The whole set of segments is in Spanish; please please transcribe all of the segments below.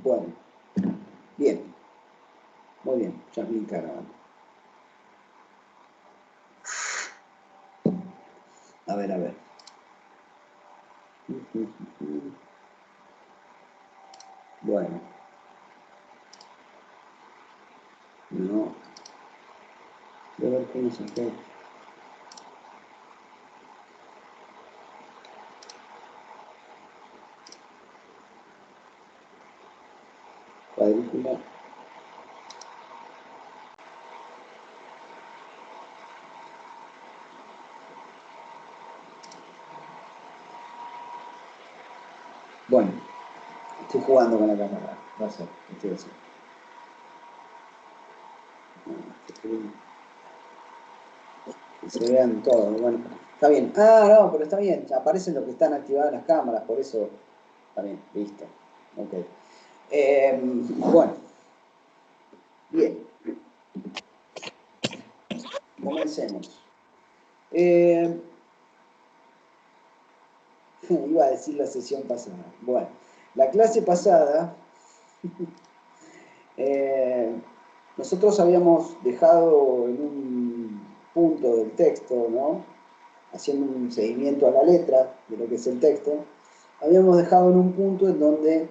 Bueno, bien. Muy bien, ya me grabando. A ver, a ver. Bueno. No. Voy a ver cómo se fue. Cuadrícula. Bueno, estoy jugando con la cámara. Va a ser, estoy haciendo. Que se vean todos. Bueno, está bien. Ah, no, pero está bien. Aparecen los que están activadas las cámaras, por eso está bien, listo. Ok. Bueno, bien. Comencemos. Iba a decir la sesión pasada. Bueno, la clase pasada, nosotros habíamos dejado en un punto del texto, ¿no? Haciendo un seguimiento a la letra de lo que es el texto, habíamos dejado en un punto en donde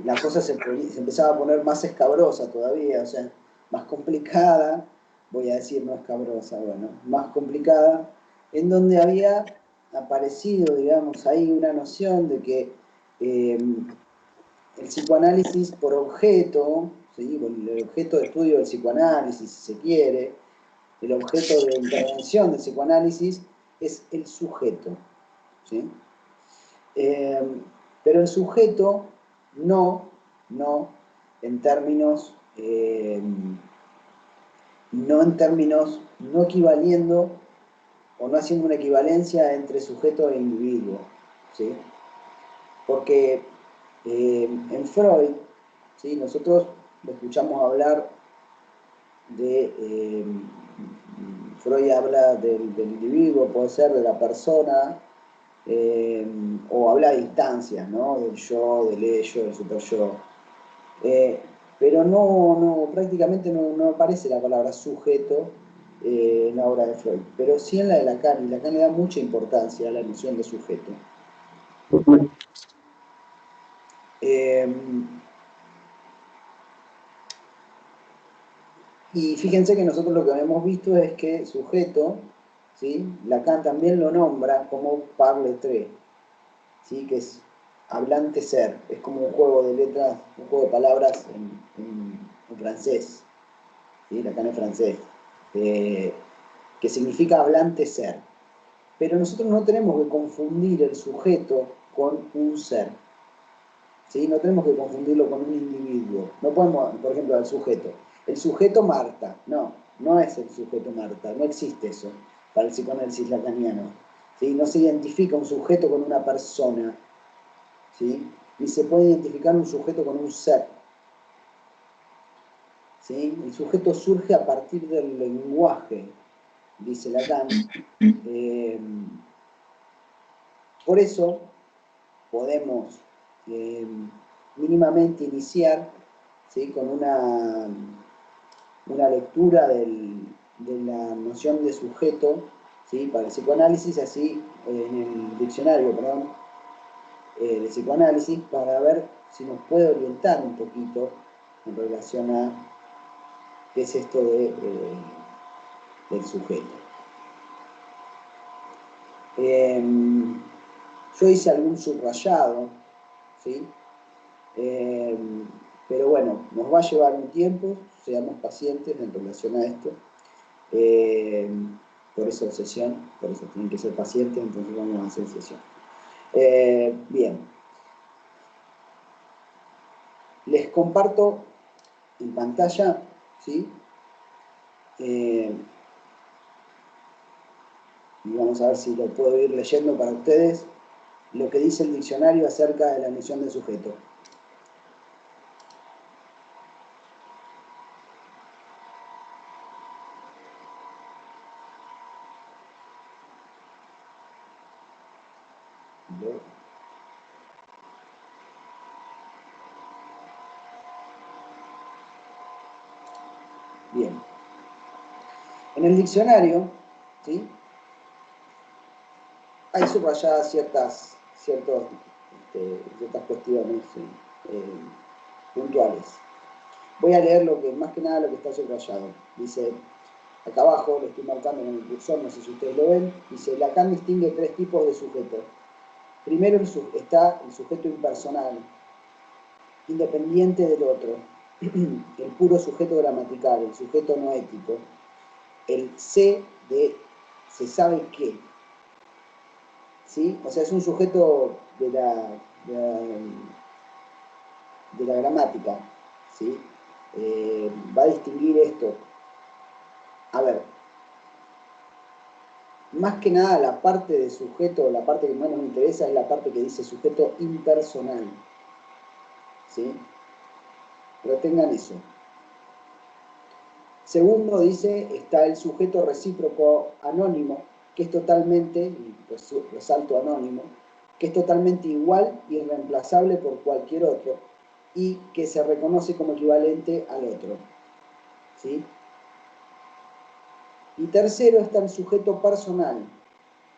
la cosa se empezaba a poner más escabrosa todavía, o sea, más complicada, voy a decir no escabrosa, bueno, más complicada, en donde había aparecido, digamos, ahí una noción de que el psicoanálisis por objeto, ¿sí? El objeto de estudio del psicoanálisis, si se quiere, el objeto de intervención del psicoanálisis es el sujeto, ¿sí? Pero el sujeto no en términos, no equivaliendo o no haciendo una equivalencia entre sujeto e individuo, ¿sí? Porque en Freud, ¿sí? Nosotros lo escuchamos hablar de, Freud habla del individuo, puede ser de la persona, o habla de instancias, ¿no? Del yo, del ello, del super yo. Pero prácticamente no aparece la palabra sujeto en la obra de Freud, pero sí en la de Lacan, y Lacan le da mucha importancia a la noción de sujeto. Y fíjense que nosotros lo que hemos visto es que sujeto, ¿sí? Lacan también lo nombra como parler, ¿sí? Que es hablante ser, es como un juego de letras, un juego de palabras en francés, ¿sí? Lacan es francés, que significa hablante ser. Pero nosotros no tenemos que confundir el sujeto con un ser, ¿sí? No tenemos que confundirlo con un individuo. No podemos, por ejemplo, el sujeto Marta, no es el sujeto Marta, no existe eso para el psicoanálisis lacaniano, ¿sí? No se identifica un sujeto con una persona, ¿sí? Ni se puede identificar un sujeto con un ser, ¿sí? El sujeto surge a partir del lenguaje, dice Lacan. Por eso podemos mínimamente iniciar, ¿sí? Con una lectura de la noción de sujeto, ¿sí? Para el psicoanálisis, así en el diccionario, perdón, de psicoanálisis, para ver si nos puede orientar un poquito en relación a qué es esto del sujeto. Yo hice algún subrayado, ¿sí? Pero bueno, nos va a llevar un tiempo, seamos pacientes en relación a esto. Por eso sesión, por eso tienen que ser pacientes, entonces vamos a hacer sesión. Bien. Les comparto en pantalla, ¿sí? Y vamos a ver si lo puedo ir leyendo para ustedes, lo que dice el diccionario acerca de la noción de sujeto. Bien. En el diccionario, ¿sí?, hay subrayadas ciertas cuestiones puntuales. Voy a leer más que nada lo que está subrayado. Dice, acá abajo, lo estoy marcando en el cursor, no sé si ustedes lo ven, dice, Lacan distingue tres tipos de sujetos. Primero está el sujeto impersonal, independiente del otro, el puro sujeto gramatical, el sujeto no ético, el sé de se sabe qué, ¿sí? O sea, es un sujeto de la gramática, ¿sí? Va a distinguir esto. A ver, más que nada la parte de sujeto, la parte que más nos interesa es la parte que dice sujeto impersonal, ¿sí? Retengan eso. Segundo, dice, está el sujeto recíproco anónimo, que es totalmente, y resalto anónimo, que es totalmente igual y irreemplazable por cualquier otro, y que se reconoce como equivalente al otro, ¿sí? Y tercero está el sujeto personal,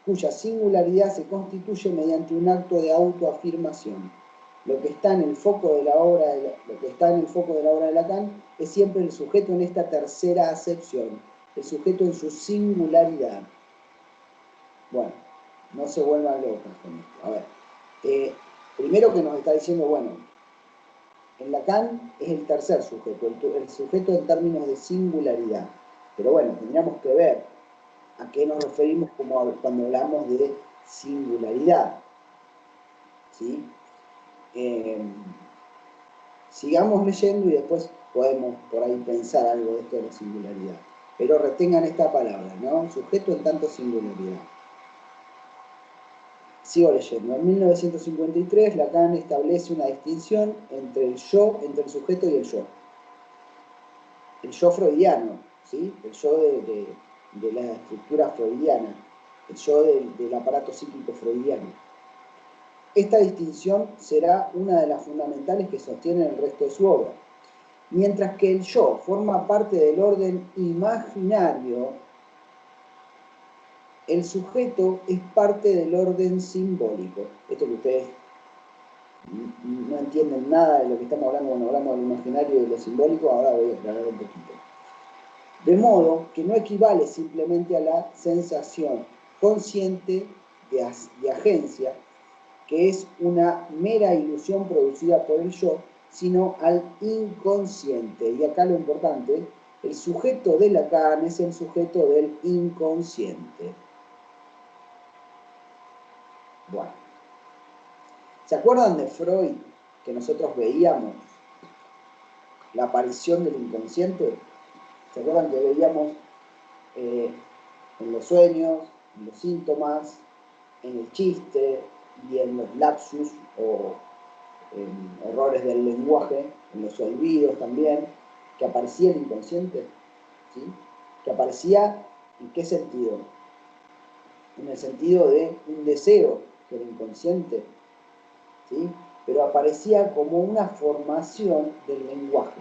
cuya singularidad se constituye mediante un acto de autoafirmación. Lo que está en el foco de la obra de Lacan es siempre el sujeto en esta tercera acepción, el sujeto en su singularidad. Bueno, no se vuelvan locos con esto. A ver, primero que nos está diciendo, bueno, en Lacan es el tercer sujeto, el sujeto en términos de singularidad. Pero bueno, tendríamos que ver a qué nos referimos cuando hablamos de singularidad, ¿sí? Sigamos leyendo y después podemos por ahí pensar algo de esto de la singularidad. Pero retengan esta palabra, ¿no? Sujeto en tanto singularidad. Sigo leyendo. En 1953, Lacan establece una distinción entre el yo, entre el sujeto y el yo. El yo freudiano, ¿sí? El yo de la estructura freudiana, el yo del aparato psíquico freudiano. Esta distinción será una de las fundamentales que sostienen el resto de su obra. Mientras que el yo forma parte del orden imaginario, el sujeto es parte del orden simbólico. Esto que ustedes no entienden nada de lo que estamos hablando cuando hablamos del imaginario y de lo simbólico, ahora voy a aclarar un poquito. De modo que no equivale simplemente a la sensación consciente de agencia, que es una mera ilusión producida por el yo, sino al inconsciente. Y acá lo importante, el sujeto de Lacan es el sujeto del inconsciente. Bueno, ¿se acuerdan de Freud que nosotros veíamos la aparición del inconsciente? ¿Se acuerdan que veíamos en los sueños, en los síntomas, en el chiste y en los lapsus o en errores del lenguaje, en los olvidos también, que aparecía el inconsciente? ¿Sí? Que aparecía, ¿en qué sentido? En el sentido de un deseo del inconsciente, ¿sí? Pero aparecía como una formación del lenguaje.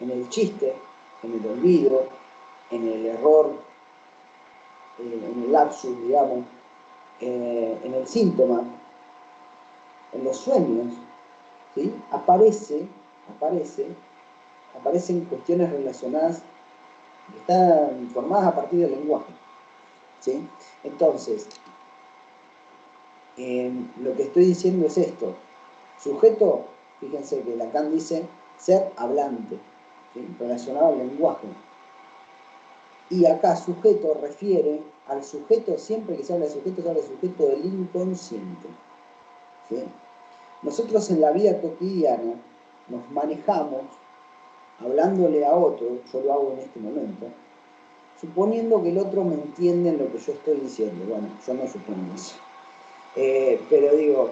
En el chiste, en el olvido, en el error, en el lapsus, digamos, en el síntoma, en los sueños, ¿sí? Aparecen cuestiones relacionadas que están formadas a partir del lenguaje, ¿sí? Entonces, lo que estoy diciendo es esto. Sujeto, fíjense que Lacan dice ser hablante, ¿sí? Relacionado al lenguaje. Y acá sujeto refiere al sujeto, siempre que se habla de sujeto, se habla de sujeto del inconsciente, ¿sí? Nosotros en la vida cotidiana nos manejamos hablándole a otro, yo lo hago en este momento, suponiendo que el otro me entiende en lo que yo estoy diciendo. Bueno, yo no supongo eso. Pero digo,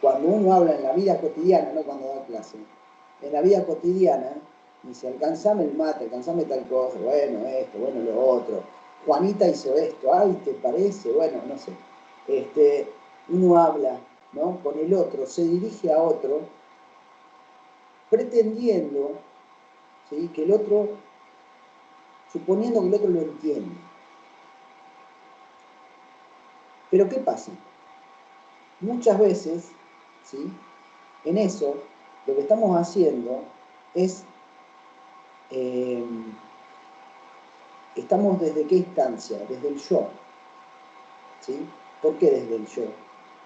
cuando uno habla en la vida cotidiana, no cuando da clase, en la vida cotidiana, dice, alcanzame el mate, alcanzame tal cosa, bueno, esto, bueno, lo otro. Juanita hizo esto, ay, ¿te parece? Bueno, no sé. Uno habla, ¿no?, con el otro, se dirige a otro, pretendiendo, ¿sí? Que el otro, suponiendo que el otro lo entiende. Pero ¿qué pasa? Muchas veces, ¿sí? En eso, lo que estamos haciendo es, eh, estamos desde qué instancia, desde el yo, ¿sí? ¿Por qué desde el yo?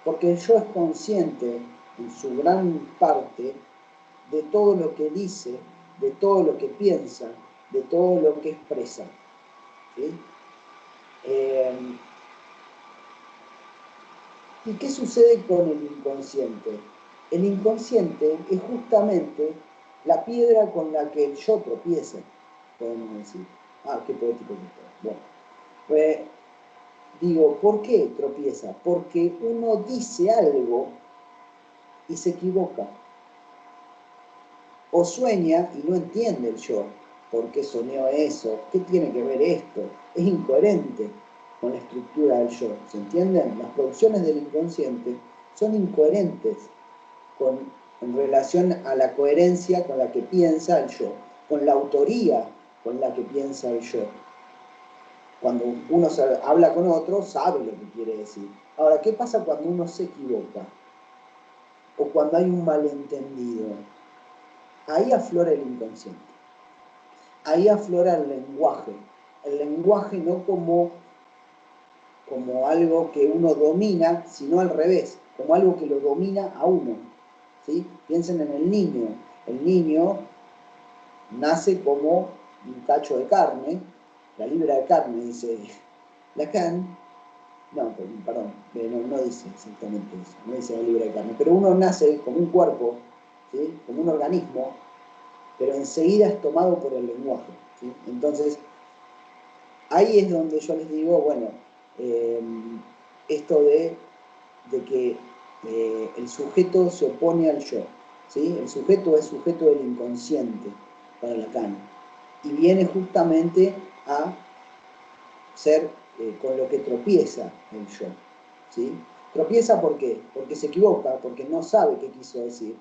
Porque el yo es consciente en su gran parte de todo lo que dice, de todo lo que piensa, de todo lo que expresa, ¿sí? Eh, ¿Y qué sucede con el inconsciente? El inconsciente es justamente la piedra con la que el yo tropieza, podemos decir. Ah, qué poético que está. Bueno, pues digo, ¿por qué tropieza? Porque uno dice algo y se equivoca. O sueña y no entiende el yo. ¿Por qué soñó eso? ¿Qué tiene que ver esto? Es incoherente con la estructura del yo. ¿Se entienden? Las producciones del inconsciente son incoherentes en relación a la coherencia con la que piensa el yo, con la autoría con la que piensa el yo. Cuando uno habla con otro, sabe lo que quiere decir. Ahora, ¿qué pasa cuando uno se equivoca? O cuando hay un malentendido. Ahí aflora el inconsciente. Ahí aflora el lenguaje. El lenguaje no como algo que uno domina, sino al revés, como algo que lo domina a uno. ¿Sí? Piensen en el niño. El niño nace como un cacho de carne, la libra de carne, dice Lacan. No, perdón, no dice exactamente eso, no dice la libra de carne, pero uno nace como un cuerpo, ¿sí? Como un organismo, pero enseguida es tomado por el lenguaje, ¿sí? Entonces, ahí es donde yo les digo, bueno, eh, esto de que el sujeto se opone al yo, ¿sí? El sujeto es sujeto del inconsciente para Lacan, y viene justamente a ser con lo que tropieza el yo, ¿sí? Tropieza ¿por qué? Porque se equivoca, porque no sabe qué quiso decir,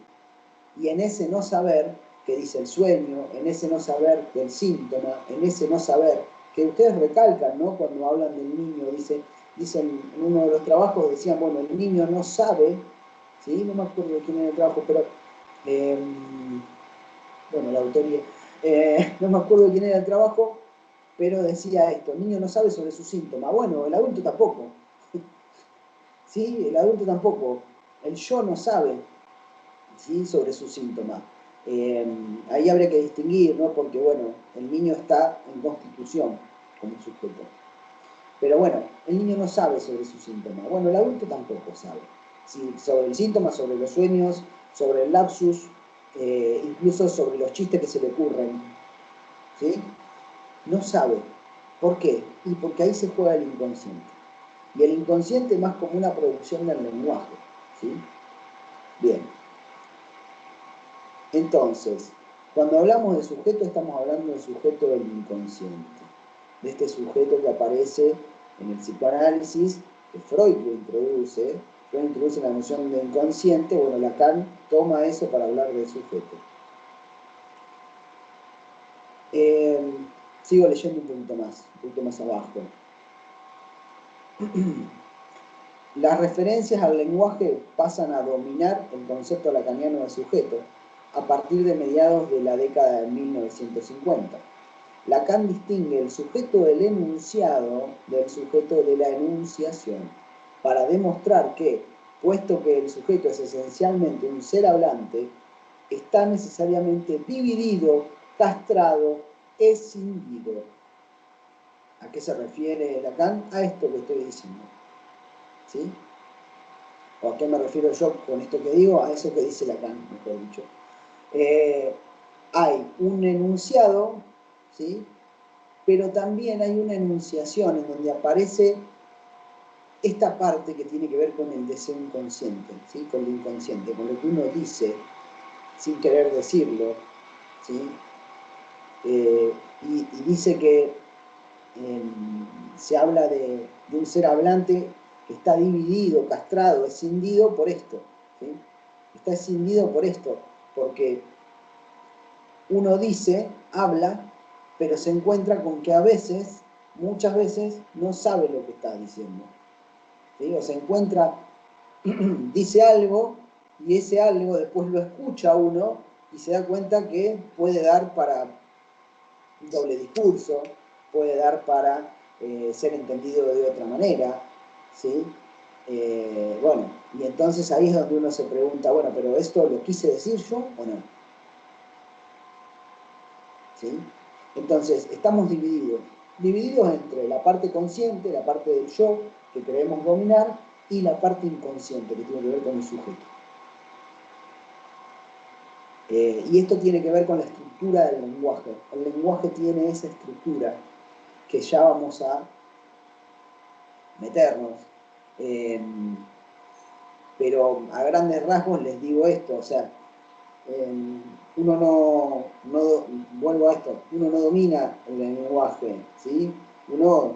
y en ese no saber que dice el sueño, en ese no saber del síntoma, en ese no saber, que ustedes recalcan, ¿no? Cuando hablan del niño, dicen en uno de los trabajos, decían, bueno, el niño no sabe, ¿sí? No me acuerdo de quién era el trabajo, pero, eh, bueno, la autoría, no me acuerdo de quién era el trabajo, pero decía esto, el niño no sabe sobre sus síntomas. Bueno, el adulto tampoco, ¿sí? El adulto tampoco. El yo no sabe, ¿sí? Sobre sus síntomas. Ahí habría que distinguir, ¿no? Porque, bueno, el niño está en constitución como sujeto. Pero bueno, el niño no sabe sobre sus síntomas. Bueno, el adulto tampoco sabe. ¿Sí? Sobre el síntoma, sobre los sueños, sobre el lapsus, incluso sobre los chistes que se le ocurren. ¿Sí? No sabe. ¿Por qué? Y porque ahí se juega el inconsciente. Y el inconsciente más como una producción del lenguaje. ¿Sí? Bien. Entonces, cuando hablamos de sujeto, estamos hablando del sujeto del inconsciente. De este sujeto que aparece en el psicoanálisis, que Freud lo introduce. Freud introduce la noción de inconsciente. Bueno, Lacan toma eso para hablar del sujeto. Eh, Sigo leyendo un poquito más abajo. Las referencias al lenguaje pasan a dominar el concepto lacaniano de sujeto a partir de mediados de la década de 1950. Lacan distingue el sujeto del enunciado del sujeto de la enunciación para demostrar que, puesto que el sujeto es esencialmente un ser hablante, está necesariamente dividido, castrado, escindido. ¿A qué se refiere Lacan? A esto que estoy diciendo. ¿Sí? ¿O a qué me refiero yo con esto que digo? A eso que dice Lacan, mejor dicho. Hay un enunciado, ¿sí? Pero también hay una enunciación en donde aparece esta parte que tiene que ver con el deseo inconsciente, ¿sí? Con lo inconsciente, con lo que uno dice sin querer decirlo, ¿sí? Y dice que se habla de un ser hablante que está dividido, castrado, escindido por esto, ¿sí? Está escindido por esto, porque uno dice, habla, pero se encuentra con que a veces, muchas veces, no sabe lo que está diciendo. ¿Sí? O se encuentra, dice algo, y ese algo después lo escucha uno y se da cuenta que puede dar para un doble discurso, puede dar para ser entendido de otra manera, ¿sí? Bueno, y entonces ahí es donde uno se pregunta, bueno, pero ¿esto lo quise decir yo o no? ¿Sí? Entonces, estamos divididos entre la parte consciente, la parte del yo que creemos dominar, y la parte inconsciente que tiene que ver con el sujeto. Y esto tiene que ver con la estructura del lenguaje. El lenguaje tiene esa estructura que ya vamos a meternos. Pero a grandes rasgos les digo esto, o sea, uno vuelvo a esto, uno no domina el lenguaje, ¿sí? Uno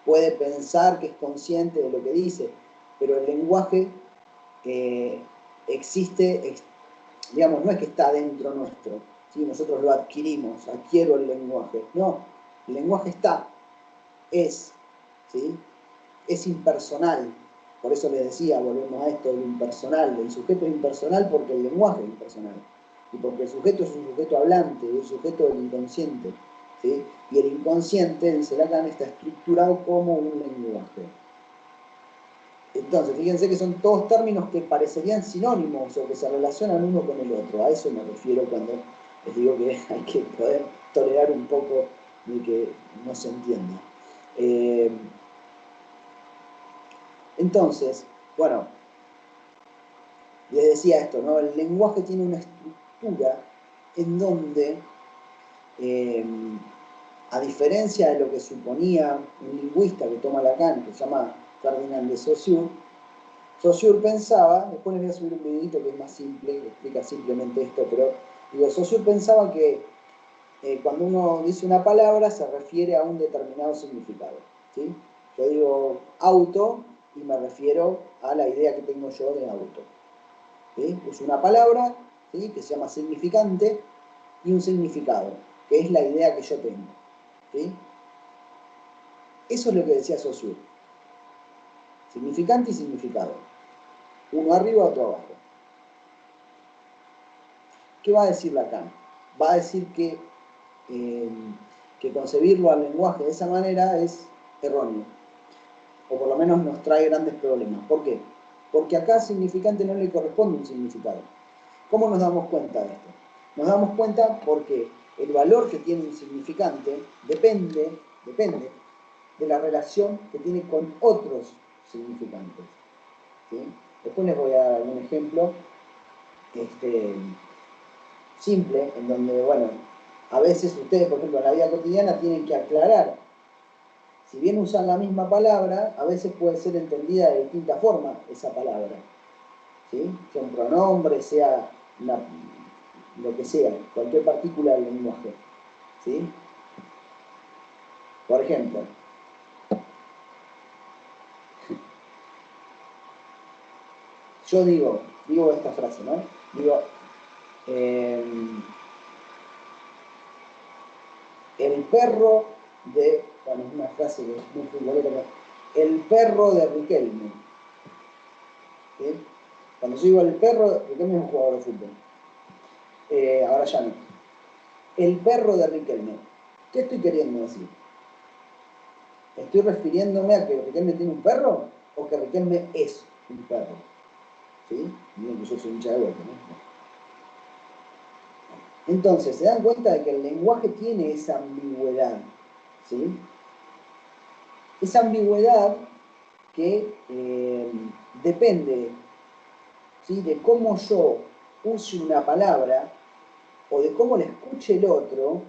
puede pensar que es consciente de lo que dice, pero el lenguaje existe, digamos, no es que está dentro nuestro, ¿sí? Nosotros lo adquirimos, adquiero el lenguaje, no, el lenguaje está, es, ¿sí? Es impersonal. Por eso les decía, volvemos a esto, el impersonal. El sujeto es impersonal porque el lenguaje es impersonal. Y porque el sujeto es un sujeto hablante, es un sujeto del inconsciente. ¿Sí? Y el inconsciente, dice Lacan, está estructurado como un lenguaje. Entonces, fíjense que son todos términos que parecerían sinónimos o que se relacionan uno con el otro. A eso me refiero cuando les digo que hay que poder tolerar un poco de que no se entienda. Entonces, bueno, les decía esto, ¿no? El lenguaje tiene una estructura en donde, eh, a diferencia de lo que suponía un lingüista que toma Lacan, que se llama Ferdinand de Saussure, Saussure pensaba, después les voy a subir un videito que es más simple, que explica simplemente esto, pero digo, Saussure pensaba que cuando uno dice una palabra se refiere a un determinado significado, ¿sí? Yo digo auto y me refiero a la idea que tengo yo de auto. ¿Sí? Uso una palabra, ¿sí? Que se llama significante y un significado, que es la idea que yo tengo. ¿Sí? Eso es lo que decía Saussure. Significante y significado. Uno arriba, otro abajo. ¿Qué va a decir Lacan? Va a decir que concebirlo al lenguaje de esa manera es erróneo. O por lo menos nos trae grandes problemas. ¿Por qué? Porque acá significante no le corresponde un significado. ¿Cómo nos damos cuenta de esto? Nos damos cuenta porque el valor que tiene un significante depende de la relación que tiene con otros significantes. ¿Sí? Después les voy a dar un ejemplo simple, en donde, bueno, a veces ustedes, por ejemplo, en la vida cotidiana tienen que aclarar. Si bien usan la misma palabra, a veces puede ser entendida de distinta forma esa palabra. ¿Sí? Sea un pronombre, sea lo que sea, cualquier partícula del lenguaje. ¿Sí? Por ejemplo, yo digo esta frase, ¿no? Digo, eh, el perro de, bueno, es una frase que es muy futbolera, el perro de Riquelme. ¿Sí? Cuando yo digo el perro, Riquelme es un jugador de fútbol. Ahora ya no. El perro de Riquelme. ¿Qué estoy queriendo decir? ¿Estoy refiriéndome a que Riquelme tiene un perro o que Riquelme es un perro? ¿Sí? Miren que yo soy hincha de Boca, ¿no? Entonces, se dan cuenta de que el lenguaje tiene esa ambigüedad, ¿sí? Esa ambigüedad que depende, ¿sí? De cómo yo use una palabra o de cómo la escuche el otro,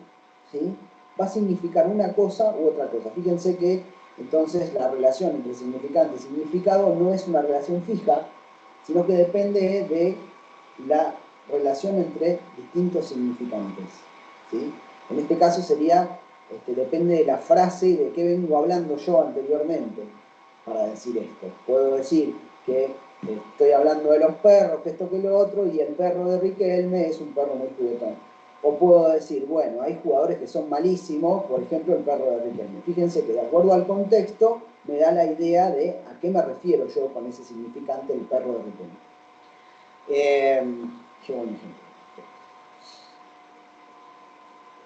¿sí? Va a significar una cosa u otra cosa. Fíjense que entonces la relación entre significante y significado no es una relación fija, sino que depende de la relación entre distintos significantes. ¿Sí? En este caso sería, depende de la frase y de qué vengo hablando yo anteriormente para decir esto. Puedo decir que estoy hablando de los perros, que esto, que lo otro, y el perro de Riquelme es un perro muy juguetón. O puedo decir, bueno, hay jugadores que son malísimos, por ejemplo el perro de Riquelme. Fíjense que de acuerdo al contexto me da la idea de a qué me refiero yo con ese significante el perro de Riquelme. Qué buen ejemplo.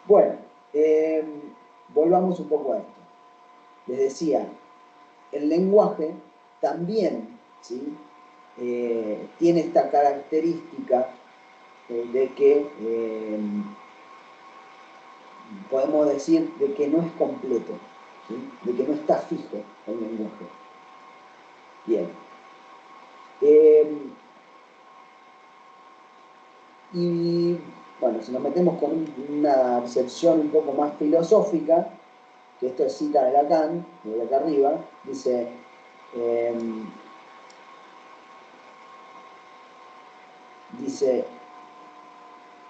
Bueno, volvamos un poco a esto. Les decía, el lenguaje también, ¿sí? Tiene esta característica de que podemos decir de que no es completo, ¿sí? De que no está fijo el lenguaje. Bien. Y bueno, si nos metemos con una acepción un poco más filosófica, que esto es cita de Lacan, de acá arriba, dice,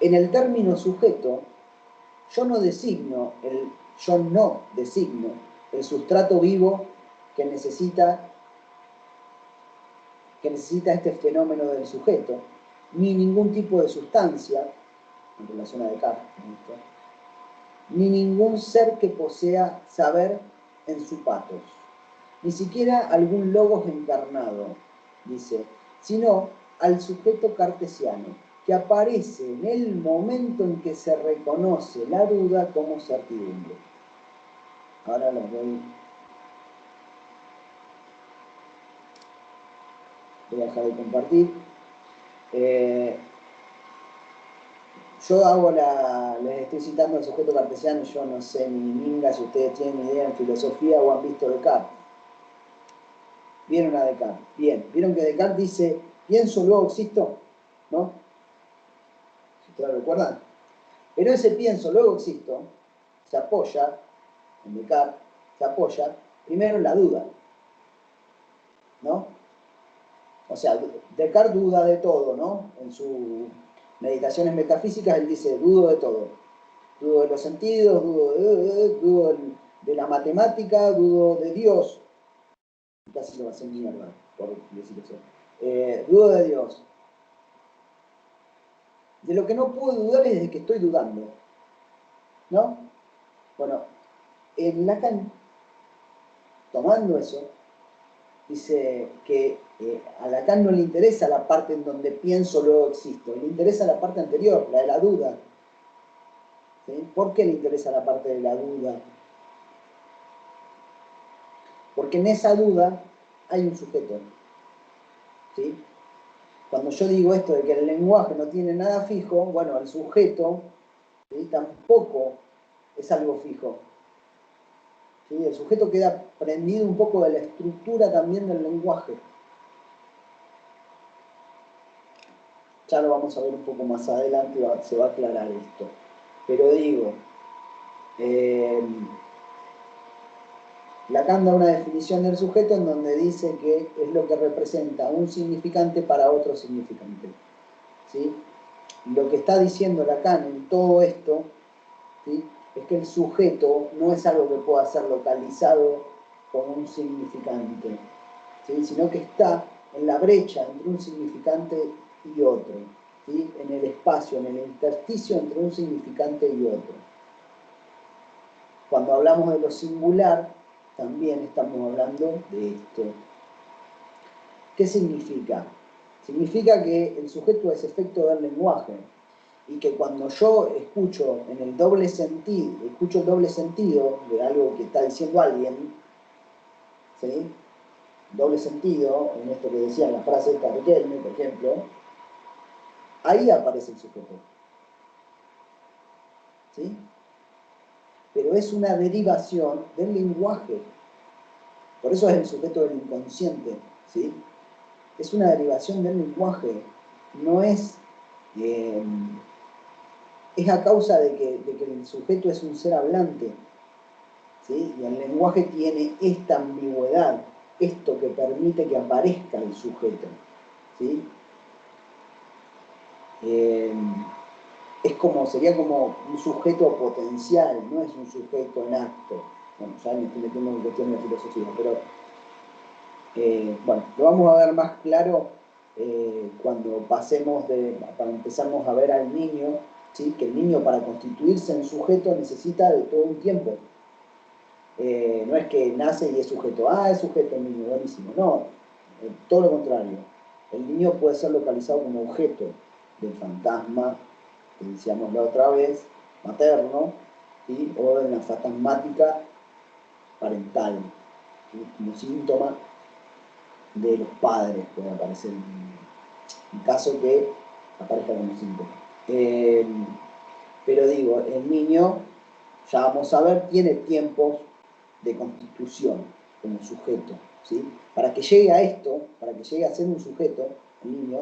en el término sujeto, yo no designo el sustrato vivo que necesita este fenómeno del sujeto, ni ningún tipo de sustancia, en relación a Descartes, ni ningún ser que posea saber en su patos, ni siquiera algún logos encarnado, dice, sino al sujeto cartesiano, que aparece en el momento en que se reconoce la duda como certidumbre. Ahora los voy a dejar de compartir. Yo les estoy citando al sujeto cartesiano, yo no sé ni minga si ustedes tienen idea en filosofía o han visto Descartes. ¿Vieron a Descartes? Bien, vieron que Descartes dice, pienso, luego existo, ¿no? Si ustedes lo recuerdan. Pero ese pienso, luego existo, se apoya, en Descartes, se apoya primero en la duda, ¿no? O sea, Descartes duda de todo, ¿no? En sus meditaciones metafísicas él dice, dudo de todo. Dudo de los sentidos, dudo de la matemática, dudo de Dios. Casi lo va a hacer mierda, por decir eso. Dudo de Dios. De lo que no puedo dudar es de que estoy dudando. ¿No? Bueno, en Lacan, tomando eso, dice que a Lacan no le interesa la parte en donde pienso, luego existo. Le interesa la parte anterior, la de la duda. ¿Sí? ¿Por qué le interesa la parte de la duda? Porque en esa duda hay un sujeto. ¿Sí? Cuando yo digo esto de que el lenguaje no tiene nada fijo, bueno, el sujeto, ¿sí?, tampoco es algo fijo. ¿Sí? El sujeto queda prendido un poco de la estructura también del lenguaje. Ya lo vamos a ver un poco más adelante, se va a aclarar esto. Pero digo, Lacan da una definición del sujeto en donde dice que es lo que representa un significante para otro significante. ¿Sí? Lo que está diciendo Lacan en todo esto, ¿sí?, es que el sujeto no es algo que pueda ser localizado con un significante, ¿sí?, sino que está en la brecha entre un significante y otro, ¿sí?, en el espacio, en el intersticio entre un significante y otro. Cuando hablamos de lo singular, también estamos hablando de esto. ¿Qué significa? Significa que el sujeto es efecto del lenguaje y que cuando yo escucho el doble sentido de algo que está diciendo alguien, ¿sí?, doble sentido, en esto que decía en la frase de Riquelme, por ejemplo, ahí aparece el sujeto. ¿Sí? Pero es una derivación del lenguaje. Por eso es el sujeto del inconsciente. ¿Sí? Es una derivación del lenguaje. No es... es a causa de que el sujeto es un ser hablante. ¿Sí? Y el lenguaje tiene esta ambigüedad, esto que permite que aparezca el sujeto. ¿Sí? Sería como un sujeto potencial, no es un sujeto en acto. Bueno, ya me estoy metiendo en cuestión de filosofía, pero bueno, lo vamos a ver más claro cuando cuando empezamos a ver al niño ¿sí? Que el niño para constituirse en sujeto necesita de todo un tiempo. No es que nace y es sujeto. Ah, es sujeto el niño, buenísimo. No, todo lo contrario. El niño puede ser localizado como objeto del fantasma, que decíamos la otra vez, materno, ¿sí? O de la fantasmática parental, ¿sí? Como síntoma de los padres puede aparecer en caso que aparezca como síntoma. Pero digo, el niño, ya vamos a ver, tiene tiempos de constitución como sujeto, ¿sí? Para que llegue a esto, para que llegue a ser un sujeto, el niño,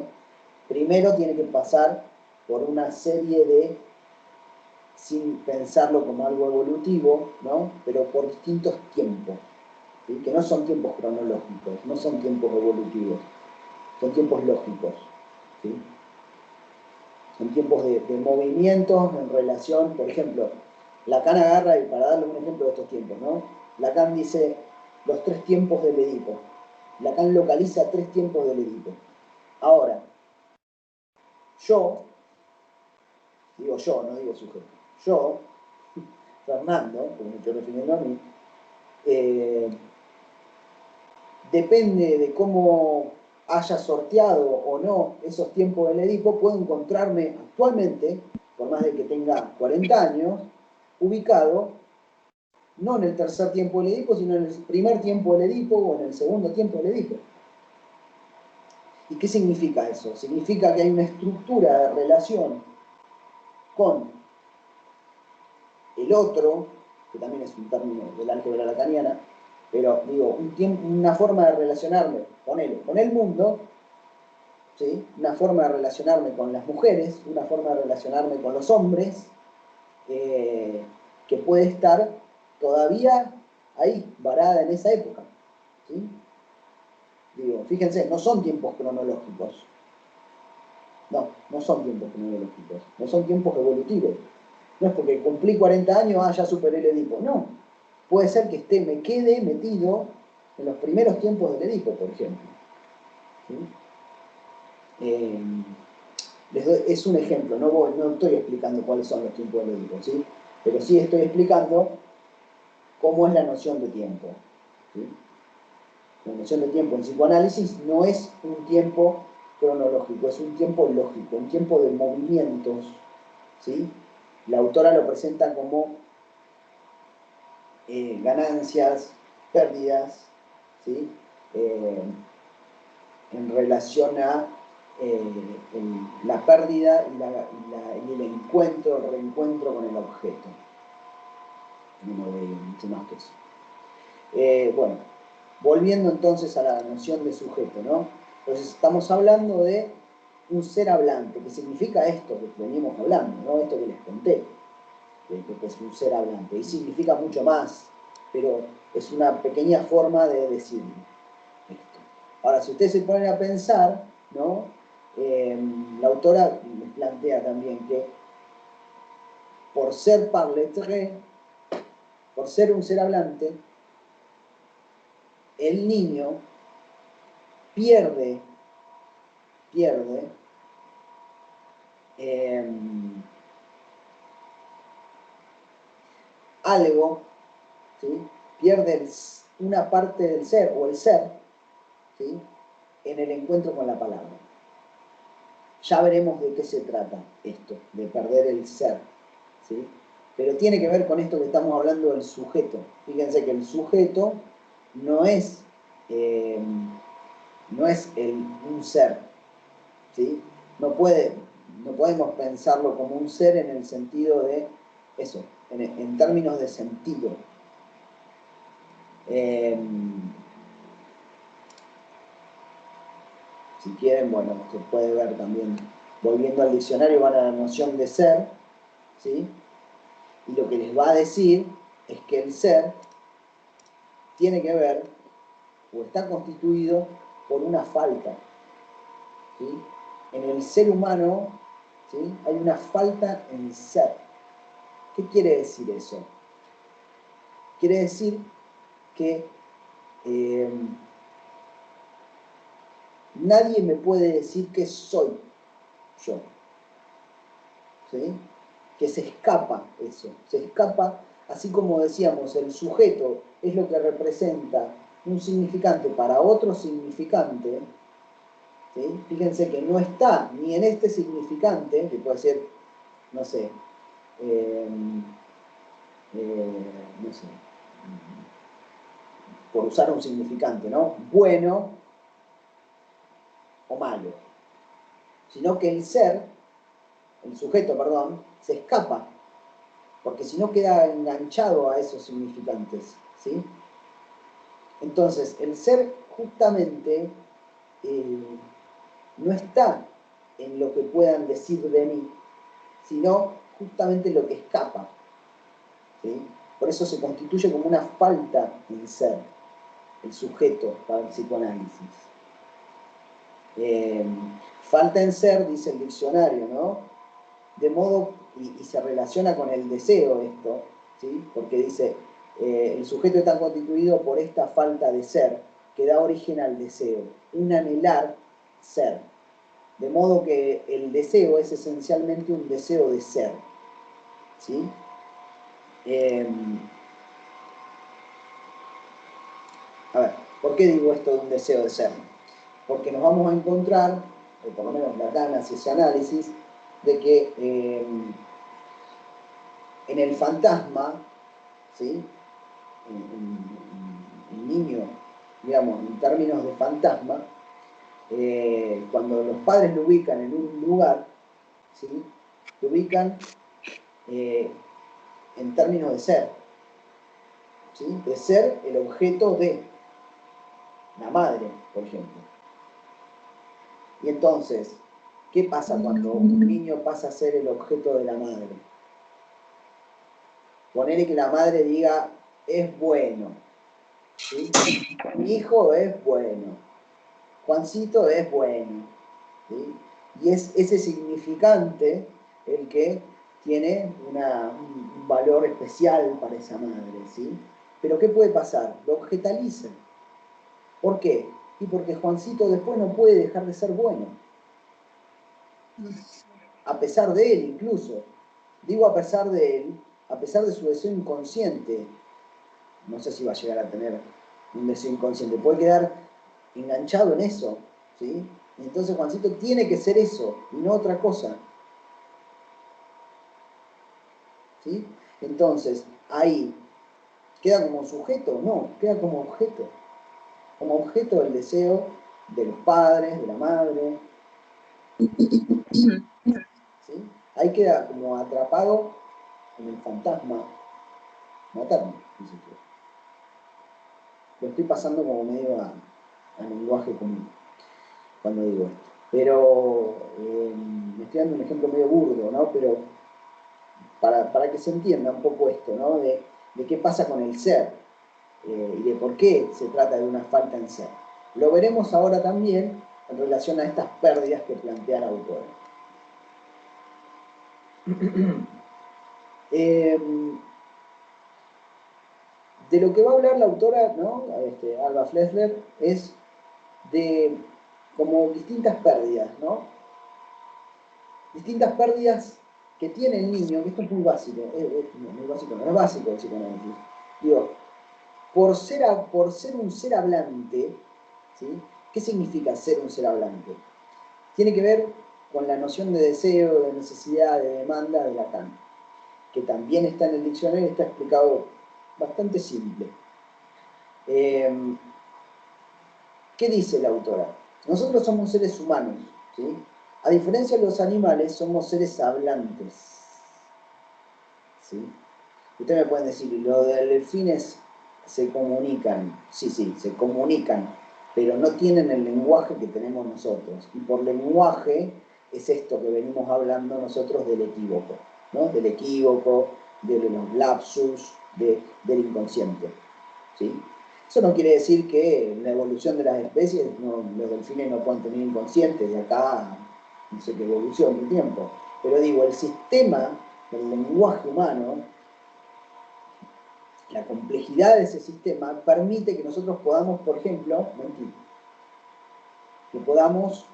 primero tiene que pasar por una serie de, sin pensarlo como algo evolutivo, ¿no? Pero por distintos tiempos, ¿sí? Que no son tiempos cronológicos, no son tiempos evolutivos, son tiempos lógicos, ¿sí? Son tiempos de movimientos en relación, por ejemplo, Lacan agarra, y para darles un ejemplo de estos tiempos, ¿no? Lacan dice los 3 tiempos del Edipo. Lacan localiza 3 tiempos del Edipo. Ahora, yo, digo yo, no digo sujeto, yo, Fernando, porque me estoy refiriendo a mí, depende de cómo haya sorteado o no esos tiempos del Edipo, puedo encontrarme actualmente, por más de que tenga 40 años, ubicado no en el tercer tiempo del Edipo, sino en el primer tiempo del Edipo o en el segundo tiempo del Edipo. ¿Y qué significa eso? Significa que hay una estructura de relación con el otro, que también es un término del álgebra lacaniana, pero digo, una forma de relacionarme con él, con el mundo, ¿sí? Una forma de relacionarme con las mujeres, una forma de relacionarme con los hombres, que puede estar todavía ahí, varada en esa época, ¿sí? Digo, fíjense, no son tiempos cronológicos. No, no son tiempos cronológicos. No son tiempos evolutivos. No es porque cumplí 40 años, ya superé el Edipo. No. Puede ser que me quede metido en los primeros tiempos del Edipo, por ejemplo. ¿Sí? Es un ejemplo, no estoy explicando cuáles son los tiempos del Edipo, ¿sí? Pero sí estoy explicando cómo es la noción de tiempo. ¿Sí? La noción de tiempo en psicoanálisis no es un tiempo cronológico, es un tiempo lógico, un tiempo de movimientos, ¿sí? La autora lo presenta como ganancias, pérdidas, ¿sí? En relación a la pérdida y el encuentro, el reencuentro con el objeto. No me voy mucho más que eso. Bueno, volviendo entonces a la noción de sujeto, ¿no? Entonces estamos hablando de un ser hablante, que significa esto que venimos hablando, ¿no? Esto que les conté, que es un ser hablante, y significa mucho más, pero es una pequeña forma de decirlo. Esto. Ahora, si ustedes se ponen a pensar, ¿no? La autora les plantea también que por ser parletré, por ser un ser hablante, el niño pierde eh, algo, ¿sí? Pierde una parte del ser, o el ser, ¿sí? En el encuentro con la palabra. Ya veremos de qué se trata esto, de perder el ser, ¿sí? Pero tiene que ver con esto que estamos hablando del sujeto. Fíjense que el sujeto no es, eh, no es un ser, ¿sí? No podemos pensarlo como un ser en el sentido de eso, en términos de sentido. Si quieren, bueno, se puede ver también, volviendo al diccionario, van a la noción de ser, ¿sí? Y lo que les va a decir es que el ser tiene que ver, o está constituido por una falta, ¿sí? En el ser humano, ¿sí? Hay una falta en ser. ¿Qué quiere decir eso? Quiere decir que nadie me puede decir que soy yo, ¿sí? que se escapa eso, se escapa, así como decíamos, el sujeto es lo que representa un significante para otro significante, ¿sí? Fíjense que no está ni en este significante, que puede ser, no sé, eh, no sé, por usar un significante, ¿no? Bueno o malo, sino que el sujeto, perdón, se escapa, porque si no queda enganchado a esos significantes, ¿sí? Entonces, el ser justamente no está en lo que puedan decir de mí, sino justamente en lo que escapa, ¿sí? Por eso se constituye como una falta en ser, el sujeto para el psicoanálisis. Falta en ser, dice el diccionario, ¿no? De modo, y se relaciona con el deseo esto, ¿sí? Porque dice, el sujeto está constituido por esta falta de ser que da origen al deseo, un anhelar ser. De modo que el deseo es esencialmente un deseo de ser, ¿sí? A ver, ¿por qué digo esto de un deseo de ser? Porque nos vamos a encontrar, o por lo menos Lacan hace ese análisis, de que en el fantasma, ¿sí? El niño, digamos, en términos de fantasma, cuando los padres lo ubican en un lugar, ¿sí? Lo ubican en términos de ser, ¿sí? De ser el objeto de la madre, por ejemplo. Y entonces, ¿qué pasa cuando un niño pasa a ser el objeto de la madre? Ponerle que la madre diga, es bueno, ¿sí? Mi hijo es bueno, Juancito es bueno, ¿sí? Y es ese significante el que tiene un valor especial para esa madre, ¿sí? Pero ¿qué puede pasar? Lo objetaliza. ¿Por qué? Y porque Juancito después no puede dejar de ser bueno. A pesar de él incluso. Digo a pesar de él, a pesar de su deseo inconsciente. No sé si va a llegar a tener un deseo inconsciente. Puede quedar enganchado en eso, ¿sí? Y entonces Juancito tiene que ser eso y no otra cosa, ¿sí? Entonces, ahí, ¿queda como sujeto? No, queda como objeto del deseo de los padres, de la madre, ¿sí? Ahí queda como atrapado en el fantasma materno, dice yo. Lo estoy pasando como medio a lenguaje común cuando digo esto. Pero me estoy dando un ejemplo medio burdo, ¿no? Pero para que se entienda un poco esto, ¿no? De qué pasa con el ser y de por qué se trata de una falta en ser. Lo veremos ahora también en relación a estas pérdidas que plantea la autora. De lo que va a hablar la autora, ¿no? Alba Flessler, es de como distintas pérdidas, ¿no? Distintas pérdidas que tiene el niño, que esto es muy básico, muy básico, no es básico el psicoanálisis. Digo, por ser un ser hablante, ¿sí? ¿Qué significa ser un ser hablante? Tiene que ver con la noción de deseo, de necesidad, de demanda de Lacan, que también está en el diccionario y está explicado bastante simple. ¿Qué dice la autora? Nosotros somos seres humanos, ¿sí? A diferencia de los animales, somos seres hablantes, ¿sí? Ustedes me pueden decir, los delfines se comunican, sí, se comunican, pero no tienen el lenguaje que tenemos nosotros. Y por lenguaje es esto que venimos hablando nosotros del equívoco, ¿no? Del equívoco, de los lapsus, del inconsciente, ¿sí? Eso no quiere decir que en la evolución de las especies los delfines no puedan tener inconsciente, de acá no sé qué evolución de tiempo. Pero digo, el sistema del lenguaje humano, la complejidad de ese sistema permite que nosotros podamos, por ejemplo, mentir, que podamos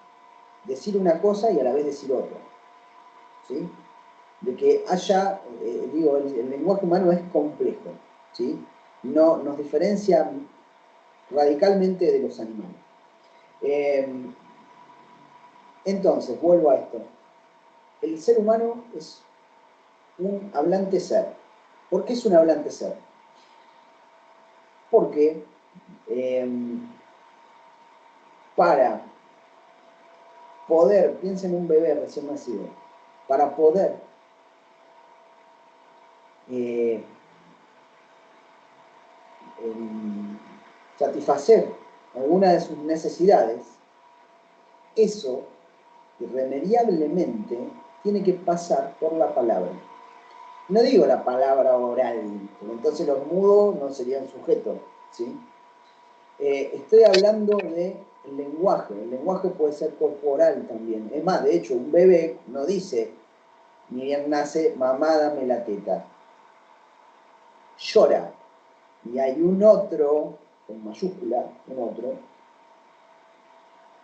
decir una cosa y a la vez decir otra, ¿sí? de que haya, digo, el lenguaje humano es complejo, ¿sí? No, nos diferencia radicalmente de los animales. Entonces, vuelvo a esto. El ser humano es un hablante ser. ¿Por qué es un hablante ser? Porque para poder, piensen en un bebé recién nacido, para poder satisfacer alguna de sus necesidades, eso irremediablemente tiene que pasar por la palabra. No digo la palabra oral, porque entonces los mudos no serían sujetos, ¿sí? Estoy hablando del lenguaje. El lenguaje puede ser corporal también. Es más, de hecho, un bebé no dice, ni bien nace, mamá, dame la teta. Llora. Y hay un otro, con mayúscula, un otro,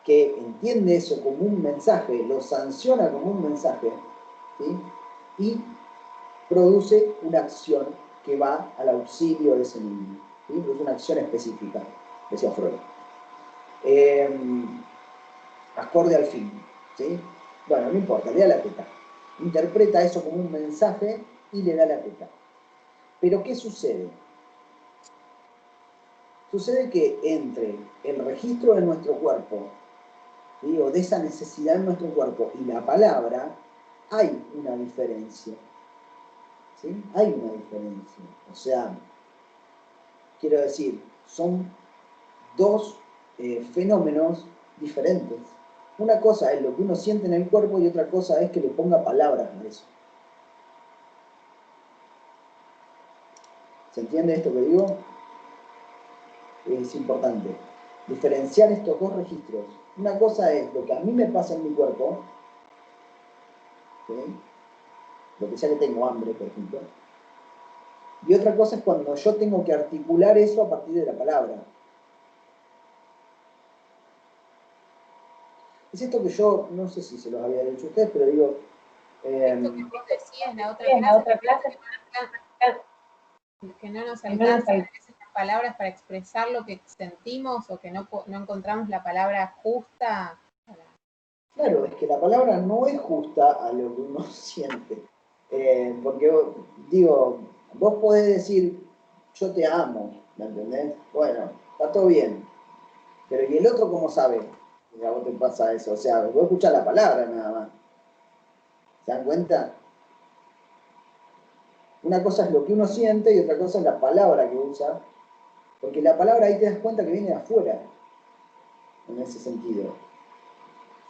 que entiende eso como un mensaje, lo sanciona como un mensaje, ¿sí? Y produce una acción que va al auxilio de ese niño, ¿sí? Es una acción específica, decía Freud. Acorde al fin, ¿sí? Bueno, no importa, le da la teta. Interpreta eso como un mensaje y le da la teta. Pero ¿qué sucede? Sucede que entre el registro de nuestro cuerpo, ¿sí? O de esa necesidad en nuestro cuerpo y la palabra, hay una diferencia, ¿sí? Hay una diferencia. O sea, quiero decir, son dos fenómenos diferentes. Una cosa es lo que uno siente en el cuerpo y otra cosa es que le ponga palabras a eso. ¿Se entiende esto que digo? Es importante diferenciar estos dos registros. Una cosa es lo que a mí me pasa en mi cuerpo, ¿sí? Lo que sea que tengo hambre, por ejemplo, y otra cosa es cuando yo tengo que articular eso a partir de la palabra. Es esto que yo, no sé si se los había dicho a ustedes, pero digo... esto que vos decías en la otra clase, que no nos alcanzan a veces las palabras para expresar lo que sentimos o que no encontramos la palabra justa. Claro, es que la palabra no es justa a lo que uno siente. Porque, digo, vos podés decir, yo te amo, ¿me entendés? Bueno, está todo bien. Pero ¿y el otro cómo sabe que a vos te pasa eso? O sea, vos escuchás la palabra nada más. ¿Se dan cuenta? Una cosa es lo que uno siente y otra cosa es la palabra que usa. Porque la palabra ahí te das cuenta que viene de afuera, en ese sentido.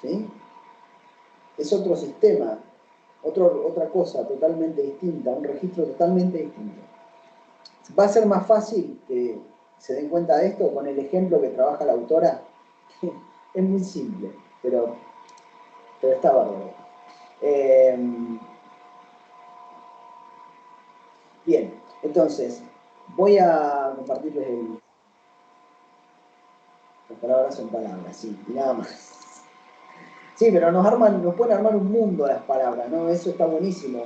¿Sí? Es otro sistema, otra cosa totalmente distinta, un registro totalmente distinto. Va a ser más fácil que se den cuenta de esto con el ejemplo que trabaja la autora. Es muy simple, pero está bárbaro. Bien, entonces, voy a compartirles las palabras son palabras, sí, y nada más. Sí, pero nos pueden armar un mundo las palabras, ¿no? Eso está buenísimo.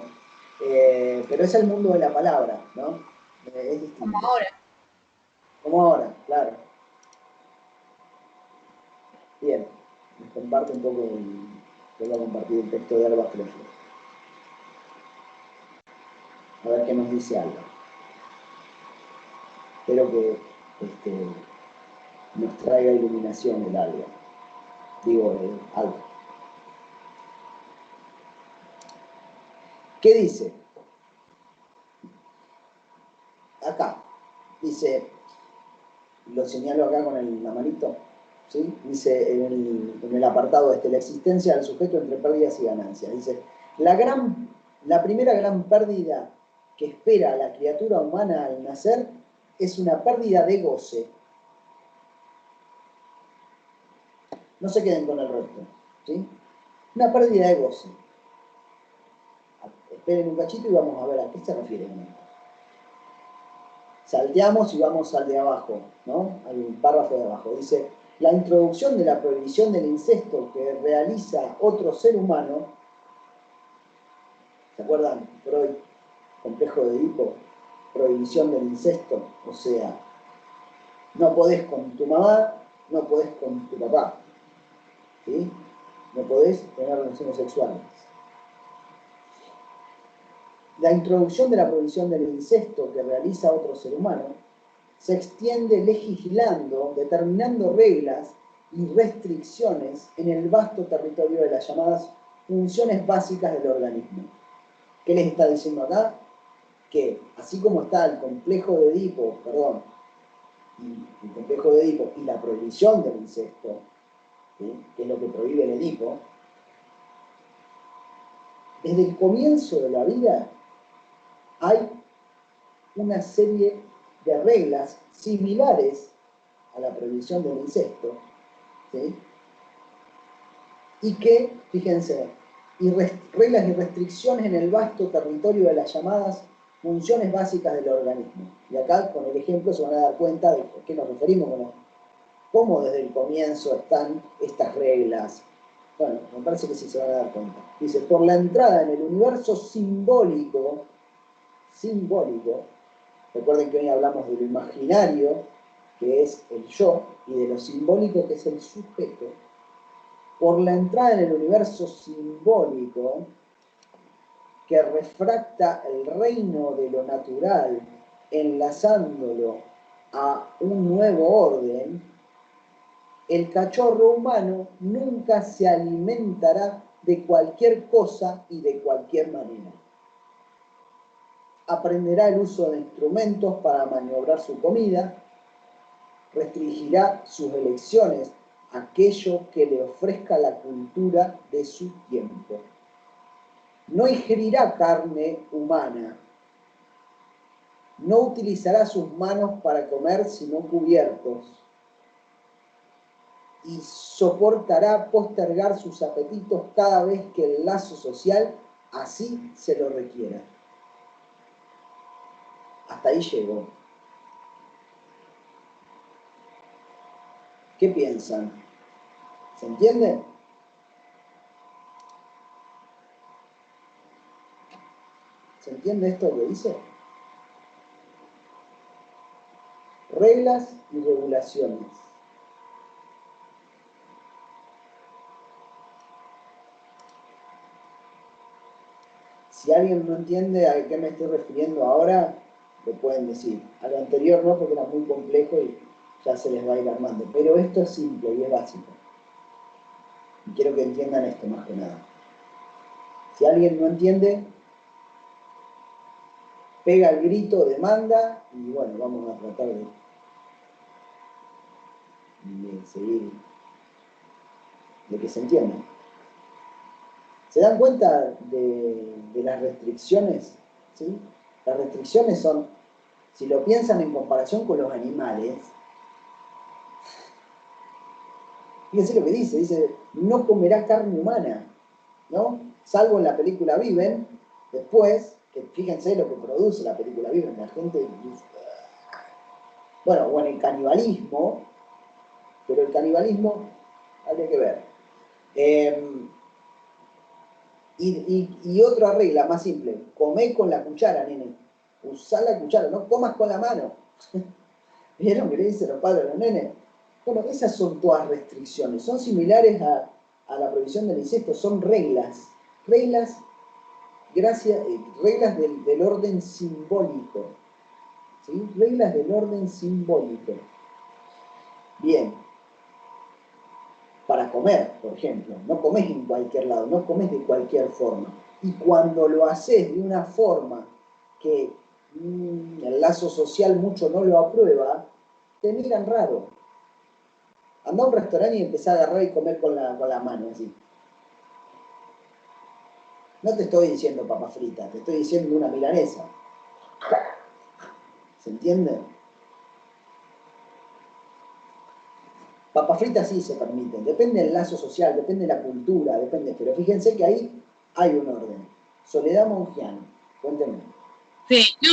Pero es el mundo de la palabra, ¿no? Es distinto. Como ahora. Como ahora, claro. Bien, les comparto un poco voy a compartir el texto de Alba Freire. A ver qué nos dice Alba. Espero que nos traiga iluminación el Alba. Digo, Alba. ¿Qué dice? Acá. Dice, lo señalo acá con la manito, ¿sí? Dice en el apartado la existencia del sujeto entre pérdidas y ganancias. Dice, la primera gran pérdida que espera a la criatura humana al nacer es una pérdida de goce. No se queden con el resto, ¿sí? Una pérdida de goce. Esperen un cachito y vamos a ver a qué se refiere con esto. Salteamos y vamos al de abajo, ¿no? Al párrafo de abajo. Dice, la introducción de la prohibición del incesto que realiza otro ser humano, ¿Se acuerdan? Freud, complejo de Edipo, prohibición del incesto, o sea, no podés con tu mamá, no podés con tu papá, ¿sí? No podés tener relaciones sexuales. La introducción de la prohibición del incesto que realiza otro ser humano se extiende legislando, determinando reglas y restricciones en el vasto territorio de las llamadas funciones básicas del organismo. ¿Qué les está diciendo acá? Que así como está el complejo de Edipo, y el complejo de Edipo y la prohibición del incesto, ¿sí? Que es lo que prohíbe el Edipo, desde el comienzo de la vida hay una serie de reglas similares a la prohibición del incesto, ¿sí? Y que, fíjense, reglas y restricciones en el vasto territorio de las llamadas funciones básicas del organismo. Y acá, con el ejemplo, se van a dar cuenta de a qué nos referimos con esto. ¿Cómo desde el comienzo están estas reglas? Bueno, me parece que sí se van a dar cuenta. Dice, por la entrada en el universo simbólico, recuerden que hoy hablamos de lo imaginario, que es el yo, y de lo simbólico, que es el sujeto. Por la entrada en el universo simbólico, que refracta el reino de lo natural, enlazándolo a un nuevo orden, el cachorro humano nunca se alimentará de cualquier cosa y de cualquier manera. Aprenderá el uso de instrumentos para maniobrar su comida, restringirá sus elecciones a aquello que le ofrezca la cultura de su tiempo. No ingerirá carne humana, no utilizará sus manos para comer sino cubiertos, y soportará postergar sus apetitos cada vez que el lazo social así se lo requiera. Hasta ahí llegó. ¿Qué piensan? ¿Se entiende? ¿Se entiende esto que dice? Reglas y regulaciones. Si alguien no entiende a qué me estoy refiriendo ahora, lo pueden decir. A lo anterior no, porque era muy complejo y ya se les va a ir armando. Pero esto es simple y es básico. Y quiero que entiendan esto más que nada. Si alguien no entiende, pega el grito, demanda, y bueno, vamos a tratar de seguir, de que se entienda. ¿Se dan cuenta de las restricciones? ¿Sí? Las restricciones son, si lo piensan en comparación con los animales, fíjense lo que dice, no comerá carne humana, ¿no? Salvo en la película Viven, después, que fíjense lo que produce la película Viven, la gente dice, bueno, o en el canibalismo, pero el canibalismo habría que ver. Y otra regla más simple, comé con la cuchara, nene. Usá la cuchara, no comas con la mano. ¿Vieron que le dicen los padres a los nenes? Bueno, esas son todas restricciones, son similares a la prohibición del incesto, son reglas. Reglas, reglas del orden simbólico. ¿Sí? Reglas del orden simbólico. Bien. Para comer, por ejemplo, no comes en cualquier lado, no comes de cualquier forma. Y cuando lo haces de una forma que el lazo social mucho no lo aprueba, te miran raro. Anda a un restaurante y empezá a agarrar y comer con la mano, así. No te estoy diciendo papas fritas, te estoy diciendo una milanesa. ¿Se entiende? Papas fritas sí se permiten, depende del lazo social, depende de la cultura, depende, pero fíjense que ahí hay un orden. Soledad Mongiano, cuéntenme. Sí, no,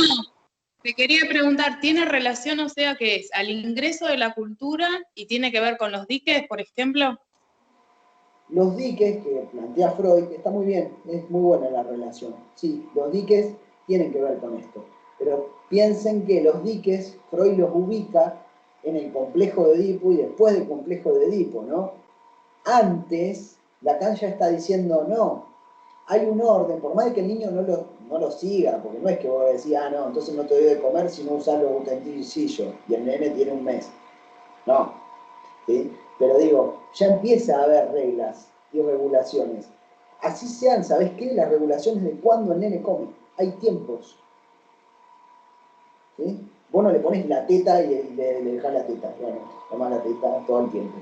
te quería preguntar, ¿tiene relación, o sea, qué es? ¿Al ingreso de la cultura y tiene que ver con los diques, por ejemplo? los diques que plantea Freud, está muy bien, es muy buena la relación. Sí, los diques tienen que ver con esto. Pero piensen que los diques, Freud los ubica en el complejo de Edipo y después del complejo de Edipo, ¿no? Antes, Lacan ya está diciendo, no, hay un orden, por más de que el niño no lo siga, porque no es que vos decís, ah, no, entonces no te doy de comer si no usas los utensilios y el nene tiene un mes. No, ¿sí? Pero digo, ya empieza a haber reglas y regulaciones. Así sean, ¿sabés qué? Las regulaciones de cuándo el nene come. Hay tiempos. ¿Sí? Vos no le pones la teta y le dejás la teta. Bueno, tomás la teta todo el tiempo.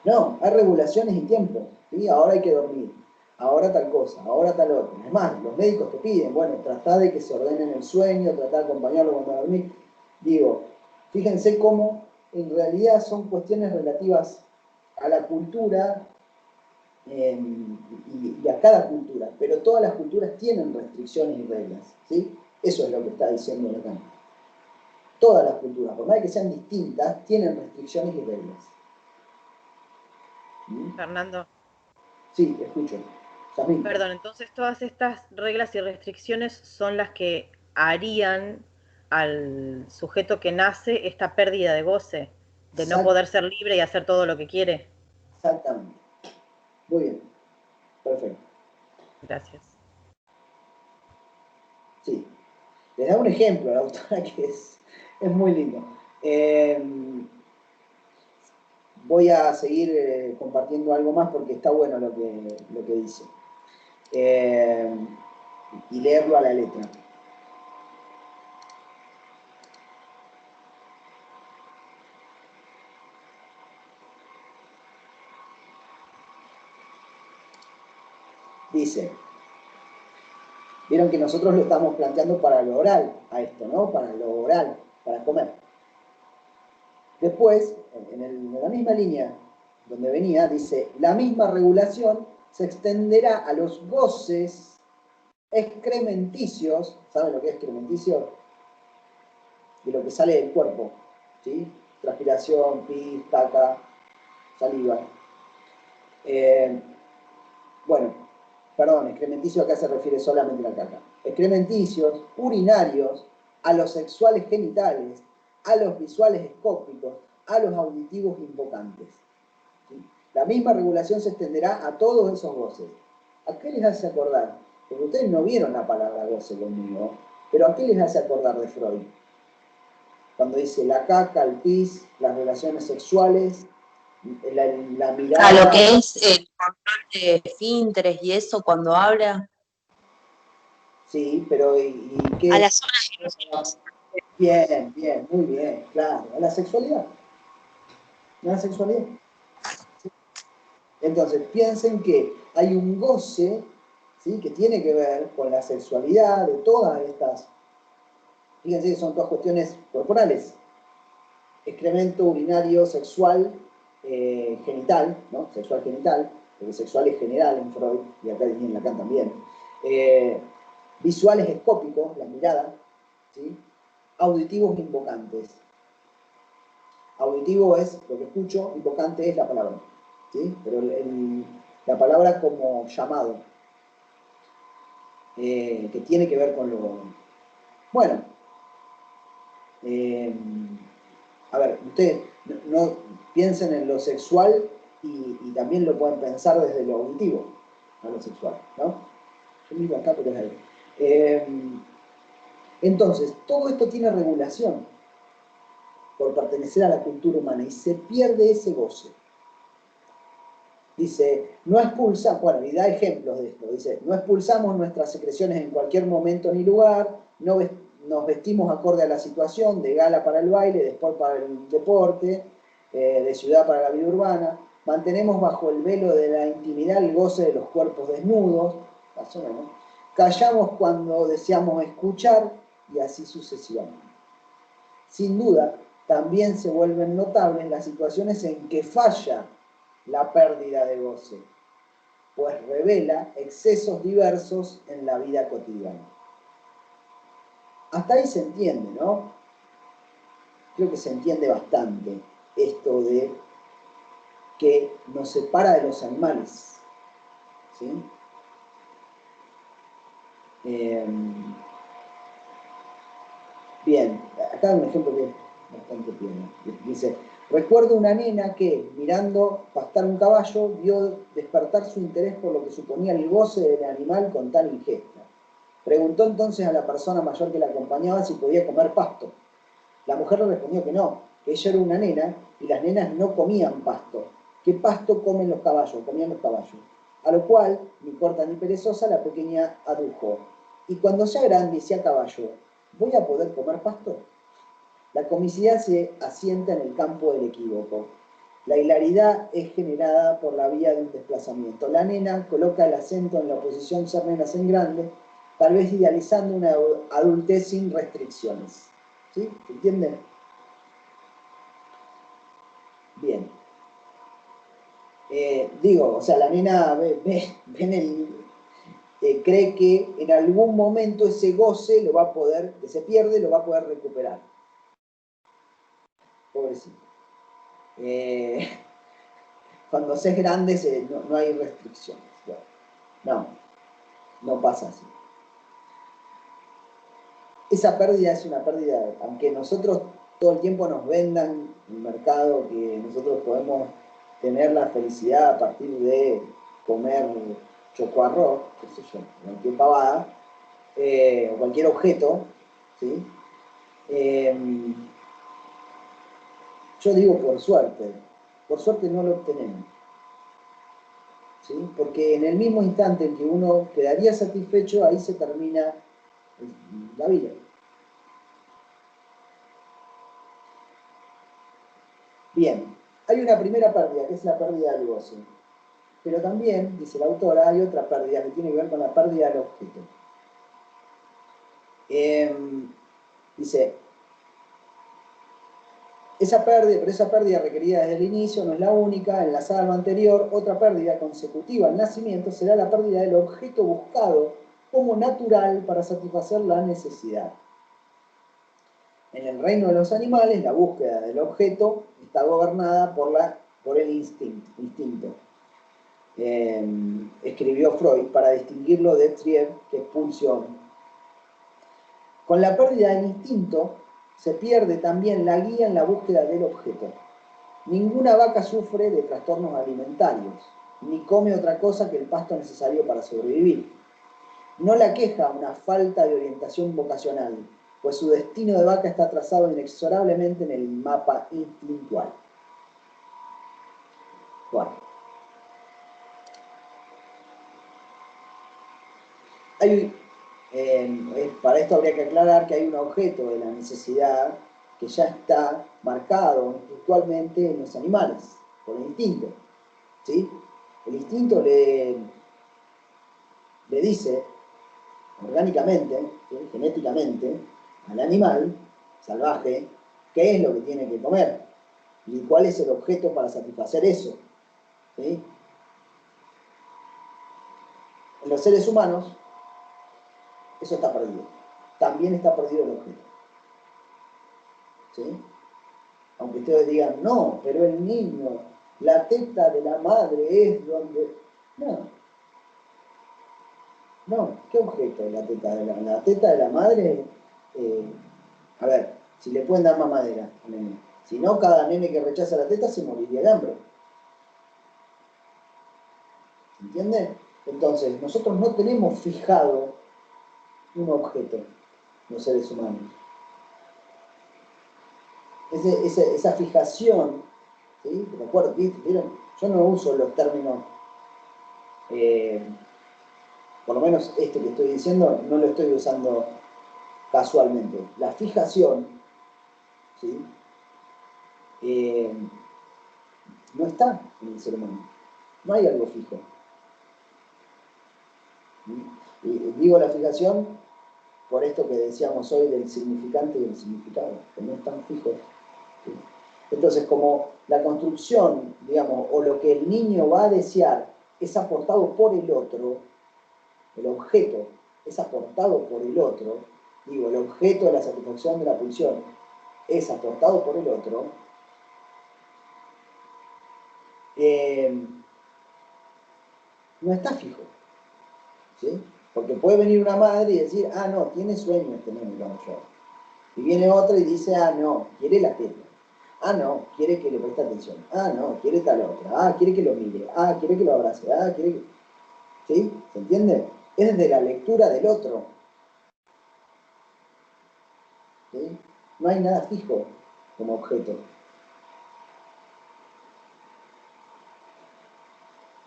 No, hay regulaciones y tiempos. ¿Sí? Ahora hay que dormir. Ahora tal cosa, ahora tal otra. Es más, los médicos te piden, bueno, tratá de que se ordenen el sueño, tratá de acompañarlo cuando va a dormir. Digo, fíjense cómo en realidad son cuestiones relativas a la cultura y a cada cultura, pero todas las culturas tienen restricciones y reglas, ¿sí? Eso es lo que está diciendo Lacan. Todas las culturas, por más que sean distintas, tienen restricciones y reglas. ¿Mm? Fernando, Sí, escucho. Yasmín. perdón, entonces todas estas reglas y restricciones son las que harían al sujeto que nace esta pérdida de goce, de no poder ser libre y hacer todo lo que quiere. Exactamente. Muy bien. Perfecto. Gracias. Sí. Les da un ejemplo a la autora que es muy lindo. Voy a seguir compartiendo algo más porque está bueno lo que dice. Y leerlo a la letra. Dice, vieron que nosotros lo estamos planteando para lo oral, a esto, ¿no? Para lo oral, para comer. Después, en la misma línea donde venía, dice, la misma regulación se extenderá a los goces excrementicios. ¿Saben lo que es excrementicio? De lo que sale del cuerpo, ¿sí? Transpiración, pis, caca, saliva. Bueno, perdón, excrementicio acá se refiere solamente a la caca. Excrementicios, urinarios, a los sexuales genitales, a los visuales escópicos, a los auditivos invocantes. ¿Sí? La misma regulación se extenderá a todos esos goces. ¿A qué les hace acordar? Porque ustedes no vieron la palabra goce conmigo, pero ¿a qué les hace acordar de Freud? Cuando dice la caca, el pis, las relaciones sexuales, la mirada... A lo que es el control de esfínteres y eso cuando habla. Sí, pero ¿y qué? A las zonas erógenas. Bien, bien, muy bien, claro. A la sexualidad. A la sexualidad. ¿Sí? Entonces, piensen que hay un goce, ¿sí? Que tiene que ver con la sexualidad de todas estas. Fíjense que son todas cuestiones corporales. Excremento urinario, sexual, genital, ¿no? Sexual genital, porque sexual es general en Freud, y acá en Lacan también. Visuales escópicos, la mirada, ¿sí? Auditivos invocantes. Auditivo es lo que escucho, invocante es la palabra, ¿sí? Pero la palabra como llamado, que tiene que ver con lo... Bueno, a ver, ustedes no piensen en lo sexual y también lo pueden pensar desde lo auditivo, no lo sexual, ¿no? Yo digo acá, pero es ahí. Entonces, todo esto tiene regulación por pertenecer a la cultura humana y se pierde ese goce. Dice, no expulsa, bueno, y da ejemplos de esto, dice, no expulsamos nuestras secreciones en cualquier momento ni lugar, no nos vestimos acorde a la situación, de gala para el baile, de sport para el deporte, de ciudad para la vida urbana, mantenemos bajo el velo de la intimidad el goce de los cuerpos desnudos, más o menos, callamos cuando deseamos escuchar y así sucesivamente. Sin duda, también se vuelven notables las situaciones en que falla la pérdida de goce, pues revela excesos diversos en la vida cotidiana. Hasta ahí se entiende, ¿no? Creo que se entiende bastante esto de que nos separa de los animales. ¿Sí? Bien, acá hay un ejemplo que es bastante pleno. Dice, recuerdo una nena que, mirando pastar un caballo, vio despertar su interés por lo que suponía el goce del animal con tal ingesta. Preguntó entonces a la persona mayor que la acompañaba si podía comer pasto. La mujer le respondió que no, que ella era una nena y las nenas no comían pasto. ¿Qué pasto comen los caballos? Comían los caballos. A lo cual, ni corta ni perezosa, la pequeña adujo. Y cuando sea grande y sea caballo, ¿voy a poder comer pasto? La comicidad se asienta en el campo del equívoco. La hilaridad es generada por la vía de un desplazamiento. La nena coloca el acento en la oposición ser nenas en grande, tal vez idealizando una adultez sin restricciones. ¿Sí? ¿Se entiende? Bien. Digo, o sea, la nena cree que en algún momento ese goce lo va a poder, que se pierde, lo va a poder recuperar. Pobrecito. Cuando se es grande no hay restricciones. Bueno, no pasa así. Esa pérdida es una pérdida, aunque nosotros todo el tiempo nos vendan en el mercado que nosotros podemos tener la felicidad a partir de comer chocoarroz, qué sé yo, cualquier pavada, o cualquier objeto, ¿sí? Yo digo por suerte no lo obtenemos, ¿sí? Porque en el mismo instante en que uno quedaría satisfecho, ahí se termina la vida. Bien, hay una primera pérdida, que es la pérdida del goce. Pero también, dice la autora, hay otra pérdida que tiene que ver con la pérdida del objeto. Dice, pero esa pérdida requerida desde el inicio no es la única, enlazada a lo anterior. Otra pérdida consecutiva al nacimiento será la pérdida del objeto buscado como natural para satisfacer la necesidad. En el reino de los animales, la búsqueda del objeto está gobernada por el instinto. Escribió Freud para distinguirlo de Trieb, que es pulsión. Con la pérdida del instinto se pierde también la guía en la búsqueda del objeto. Ninguna vaca sufre de trastornos alimentarios, ni come otra cosa que el pasto necesario para sobrevivir. No la queja una falta de orientación vocacional, pues su destino de vaca está trazado inexorablemente en el mapa instintual. Bueno. Para esto habría que aclarar que hay un objeto de la necesidad que ya está marcado instintualmente en los animales, por el instinto. ¿Sí? El instinto le dice orgánicamente, ¿sí? Genéticamente, al animal salvaje qué es lo que tiene que comer y cuál es el objeto para satisfacer eso. ¿Sí? En los seres humanos eso está perdido. También está perdido el objeto. ¿Sí? Aunque ustedes digan, no, pero el niño, la teta de la madre es donde... No, ¿qué objeto es la teta de la teta de la madre? A ver, si le pueden dar mamadera al nene. Si no, cada nene que rechaza la teta se moriría de hambre. ¿Entienden? Entonces, nosotros no tenemos fijado un objeto, los seres humanos. Esa fijación, ¿sí? ¿Recuerdo? ¿Vieron? Yo no uso los términos, por lo menos este que estoy diciendo, no lo estoy usando casualmente. La fijación, ¿sí? No está en el ser humano. No hay algo fijo. Y digo la fijación por esto que decíamos hoy del significante y el significado, que no están fijos. ¿Sí? Entonces, como la construcción, digamos, o lo que el niño va a desear es aportado por el otro, el objeto es aportado por el otro, digo, el objeto de la satisfacción de la pulsión es aportado por el otro, no está fijo, ¿sí? Porque puede venir una madre y decir, ah, no, tiene sueño este nene como yo. Y viene otra y dice, ah, no, quiere la teta. Ah, no, quiere que le preste atención. Ah, no, quiere tal otra. Ah, quiere que lo mire. Ah, quiere que lo abrace. Ah, quiere que... ¿Sí? ¿Se entiende? Es de la lectura del otro. ¿Sí? No hay nada fijo como objeto.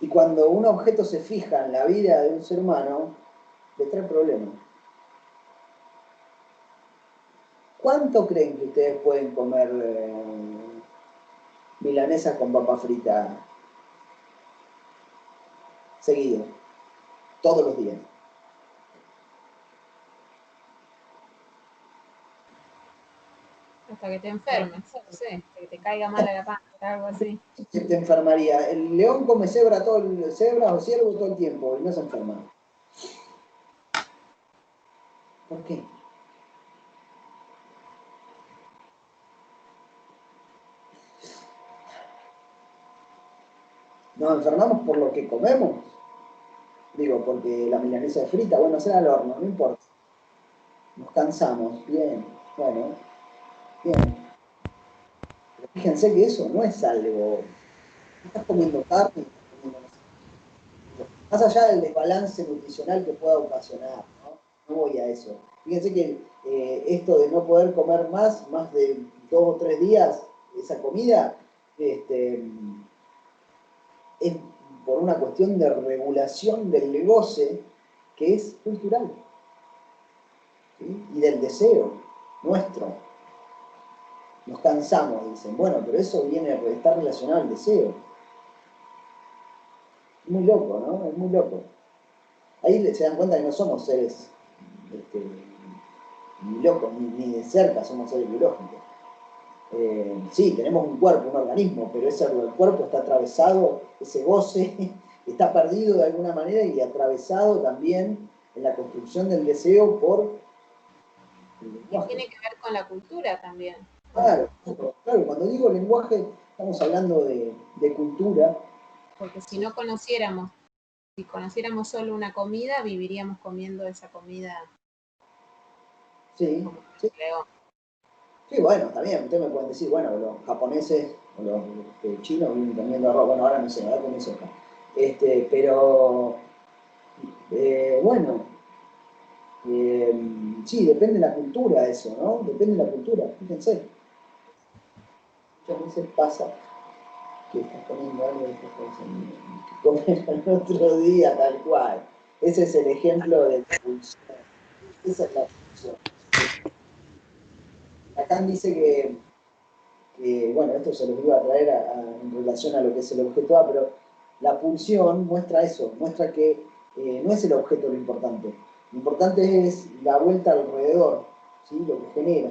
Y cuando un objeto se fija en la vida de un ser humano, le trae problemas. ¿Cuánto creen que ustedes pueden comer milanesas con papa frita seguido? Todos los días. Hasta que te enfermes, no sé, que te caiga mal a la panza, algo así. ¿Qué te enfermaría? El león come cebra cebra o ciervo todo el tiempo y no se enferma. ¿Por qué? Nos enfermamos por lo que comemos. Digo, porque la milanesa es frita, bueno, será al horno, no importa. Nos cansamos, bien, bueno, bien. Pero fíjense que eso no es algo. No estás comiendo carne, estás comiendo, no sé, más allá del desbalance nutricional que pueda ocasionar, ¿no? No voy a eso. Fíjense que esto de no poder comer más de 2 o 3 días esa comida, es por una cuestión de regulación del negocio que es cultural, ¿sí? Y del deseo nuestro. Nos cansamos, dicen. Bueno, pero eso está relacionado al deseo. Muy loco, ¿no? Es muy loco. Ahí se dan cuenta que no somos seres ni locos, ni de cerca somos seres biológicos. Sí, tenemos un cuerpo, un organismo, pero el cuerpo está atravesado, ese goce está perdido de alguna manera y atravesado también en la construcción del deseo por el Y lenguaje. tiene que ver con la cultura también. Claro, claro, cuando digo lenguaje estamos hablando de cultura. Porque si no conociéramos, si conociéramos solo una comida, viviríamos comiendo esa comida Sí, como sí. león. Sí, bueno, también, ustedes me pueden decir, bueno, los japoneses o los chinos viven comiendo arroz, bueno, ahora no sé, ahora con soja. Pero, bueno, sí, depende de la cultura eso, ¿no? Depende de la cultura, fíjense. Muchas veces pasa que estás comiendo algo y estás pensando que comer al otro día tal cual. Ese es el ejemplo de la pulsión. Esa es la pulsión. Lacan dice que, bueno, esto se los iba a traer en relación a lo que es el objeto A, pero la pulsión muestra eso, muestra que no es el objeto lo importante. Lo importante es la vuelta alrededor, ¿sí? Lo que genera,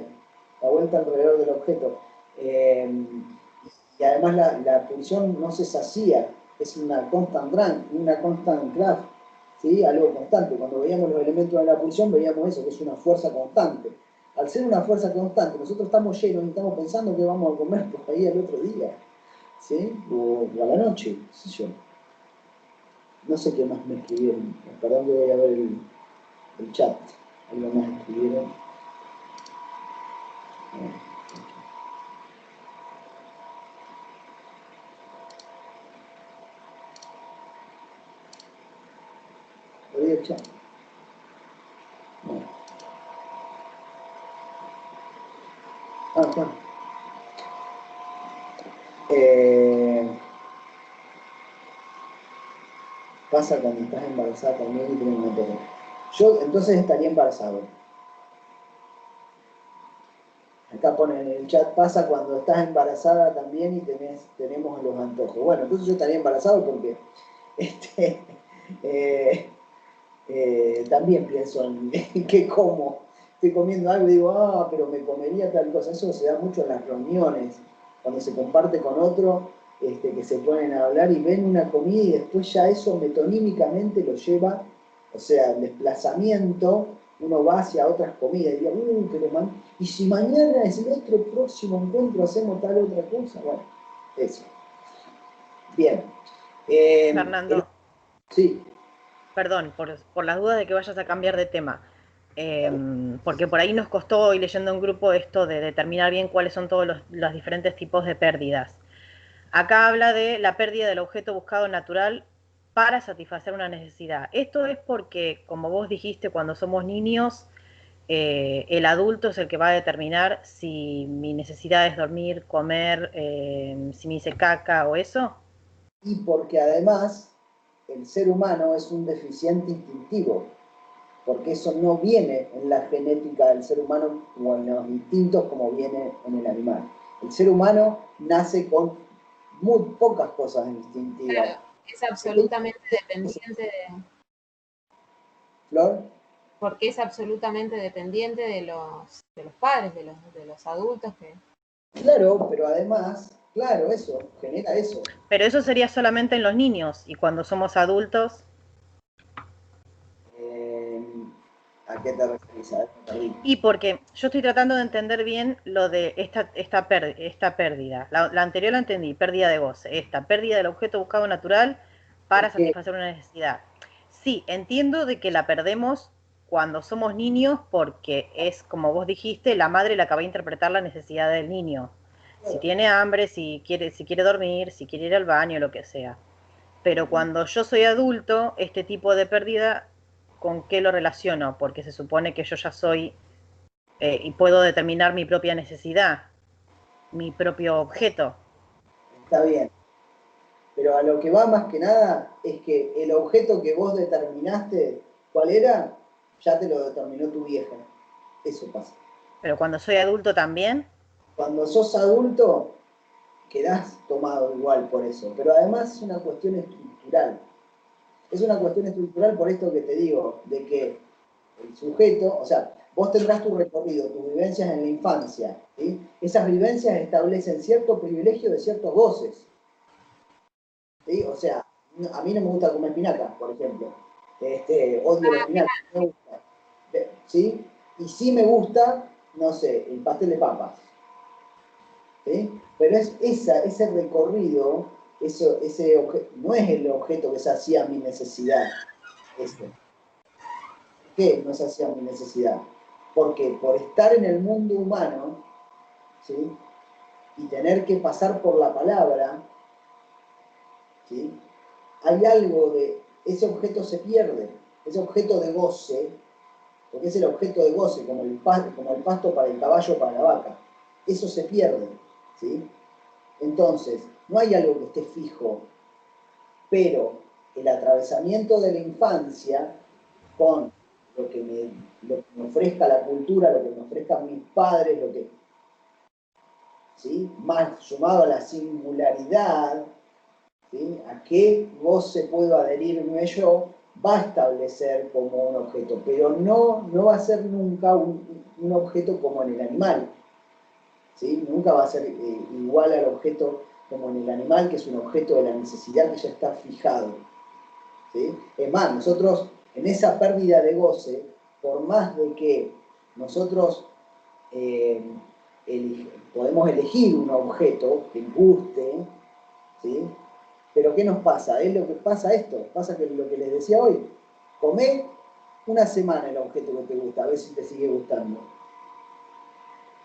la vuelta alrededor del objeto. Y además la pulsión no se sacía, es una constant drain, una constant craft, ¿sí? Algo constante. Cuando veíamos los elementos de la pulsión veíamos eso, que es una fuerza constante. Al ser una fuerza constante, nosotros estamos llenos y estamos pensando que vamos a comer por ahí al otro día, ¿sí? O a la noche, qué sé yo. No sé qué más me escribieron, perdón que voy a ver el chat, algo más escribieron. Perdí el chat. No. Está. Pasa cuando estás embarazada también y tienes una perra. Yo entonces estaría embarazado. Acá ponen en el chat, pasa cuando estás embarazada también y tenemos los antojos. Bueno, entonces yo estaría embarazado porque también pienso en qué como. Estoy comiendo algo y digo, pero me comería tal cosa. Eso se da mucho en las reuniones, cuando se comparte con otro, que se ponen a hablar y ven una comida y después ya eso metonímicamente lo lleva, o sea, el desplazamiento, uno va hacia otras comidas y diga, pero y si mañana es el otro próximo encuentro hacemos tal otra cosa, bueno, eso. Bien. Fernando, Sí, perdón, por las dudas de que vayas a cambiar de tema, porque por ahí nos costó hoy leyendo un grupo esto de determinar bien cuáles son todos los diferentes tipos de pérdidas. Acá habla de la pérdida del objeto buscado natural para satisfacer una necesidad. Esto es porque, como vos dijiste, cuando somos niños, el adulto es el que va a determinar si mi necesidad es dormir, comer, si me hice caca o eso. y porque además el ser humano es un deficiente instintivo, porque eso no viene en la genética del ser humano o en los instintos como viene en el animal. El ser humano nace con muy pocas cosas instintivas. Claro, es absolutamente dependiente ¿Flor? porque es absolutamente dependiente de los padres, de los adultos que... Claro, pero además, claro, eso, genera eso. Pero eso sería solamente en los niños, y cuando somos adultos. ¿A qué te referís? A ver, me perdí. Y porque yo estoy tratando de entender bien lo de esta pérdida. La anterior la entendí, pérdida de goce. Esta pérdida del objeto buscado natural para Porque, satisfacer una necesidad. Sí, entiendo de que la perdemos cuando somos niños porque es, como vos dijiste, la madre la que va a interpretar la necesidad del niño. Si tiene hambre, si quiere dormir, si quiere ir al baño, lo que sea. Pero cuando yo soy adulto, este tipo de pérdida, ¿con qué lo relaciono? Porque se supone que yo ya soy y puedo determinar mi propia necesidad, mi propio objeto. está bien, pero a lo que va más que nada es que el objeto que vos determinaste, ¿cuál era? Ya te lo determinó tu vieja. Eso pasa. Pero cuando soy adulto también, Cuando sos adulto, quedás tomado igual por eso, pero además es una cuestión estructural. Es una cuestión estructural por esto que te digo, de que el sujeto, o sea, vos tendrás tu recorrido, tus vivencias en la infancia, ¿sí? Esas vivencias establecen cierto privilegio de ciertos goces, ¿sí? O sea, a mí no me gusta comer espinaca, por ejemplo. Odio la espinaca, no me gusta, ¿sí? Y sí me gusta, no sé, el pastel de papas, ¿sí? Pero es ese recorrido, no es el objeto que sacia mi necesidad. ¿Por qué no sacia mi necesidad? Porque por estar en el mundo humano, ¿sí? Y tener que pasar por la palabra, ¿sí? Hay algo de ese objeto se pierde, ese objeto de goce, porque es el objeto de goce, como el pasto para el caballo, para la vaca. Eso se pierde, ¿sí? Entonces, no hay algo que esté fijo, pero el atravesamiento de la infancia con lo que me ofrezca la cultura, lo que me ofrezcan mis padres, ¿sí? Más sumado a la singularidad, ¿sí? A qué goce puedo adherirme yo, va a establecer como un objeto, pero no va a ser nunca un objeto como en el animal, ¿sí? Nunca va a ser igual al objeto como en el animal, que es un objeto de la necesidad que ya está fijado, ¿sí? Es más, nosotros en esa pérdida de goce, por más de que nosotros eh, podemos elegir un objeto que guste, ¿sí? Pero ¿qué nos pasa? Es lo que pasa esto, pasa que lo que les decía hoy, comé una semana el objeto que te gusta, a ver si te sigue gustando.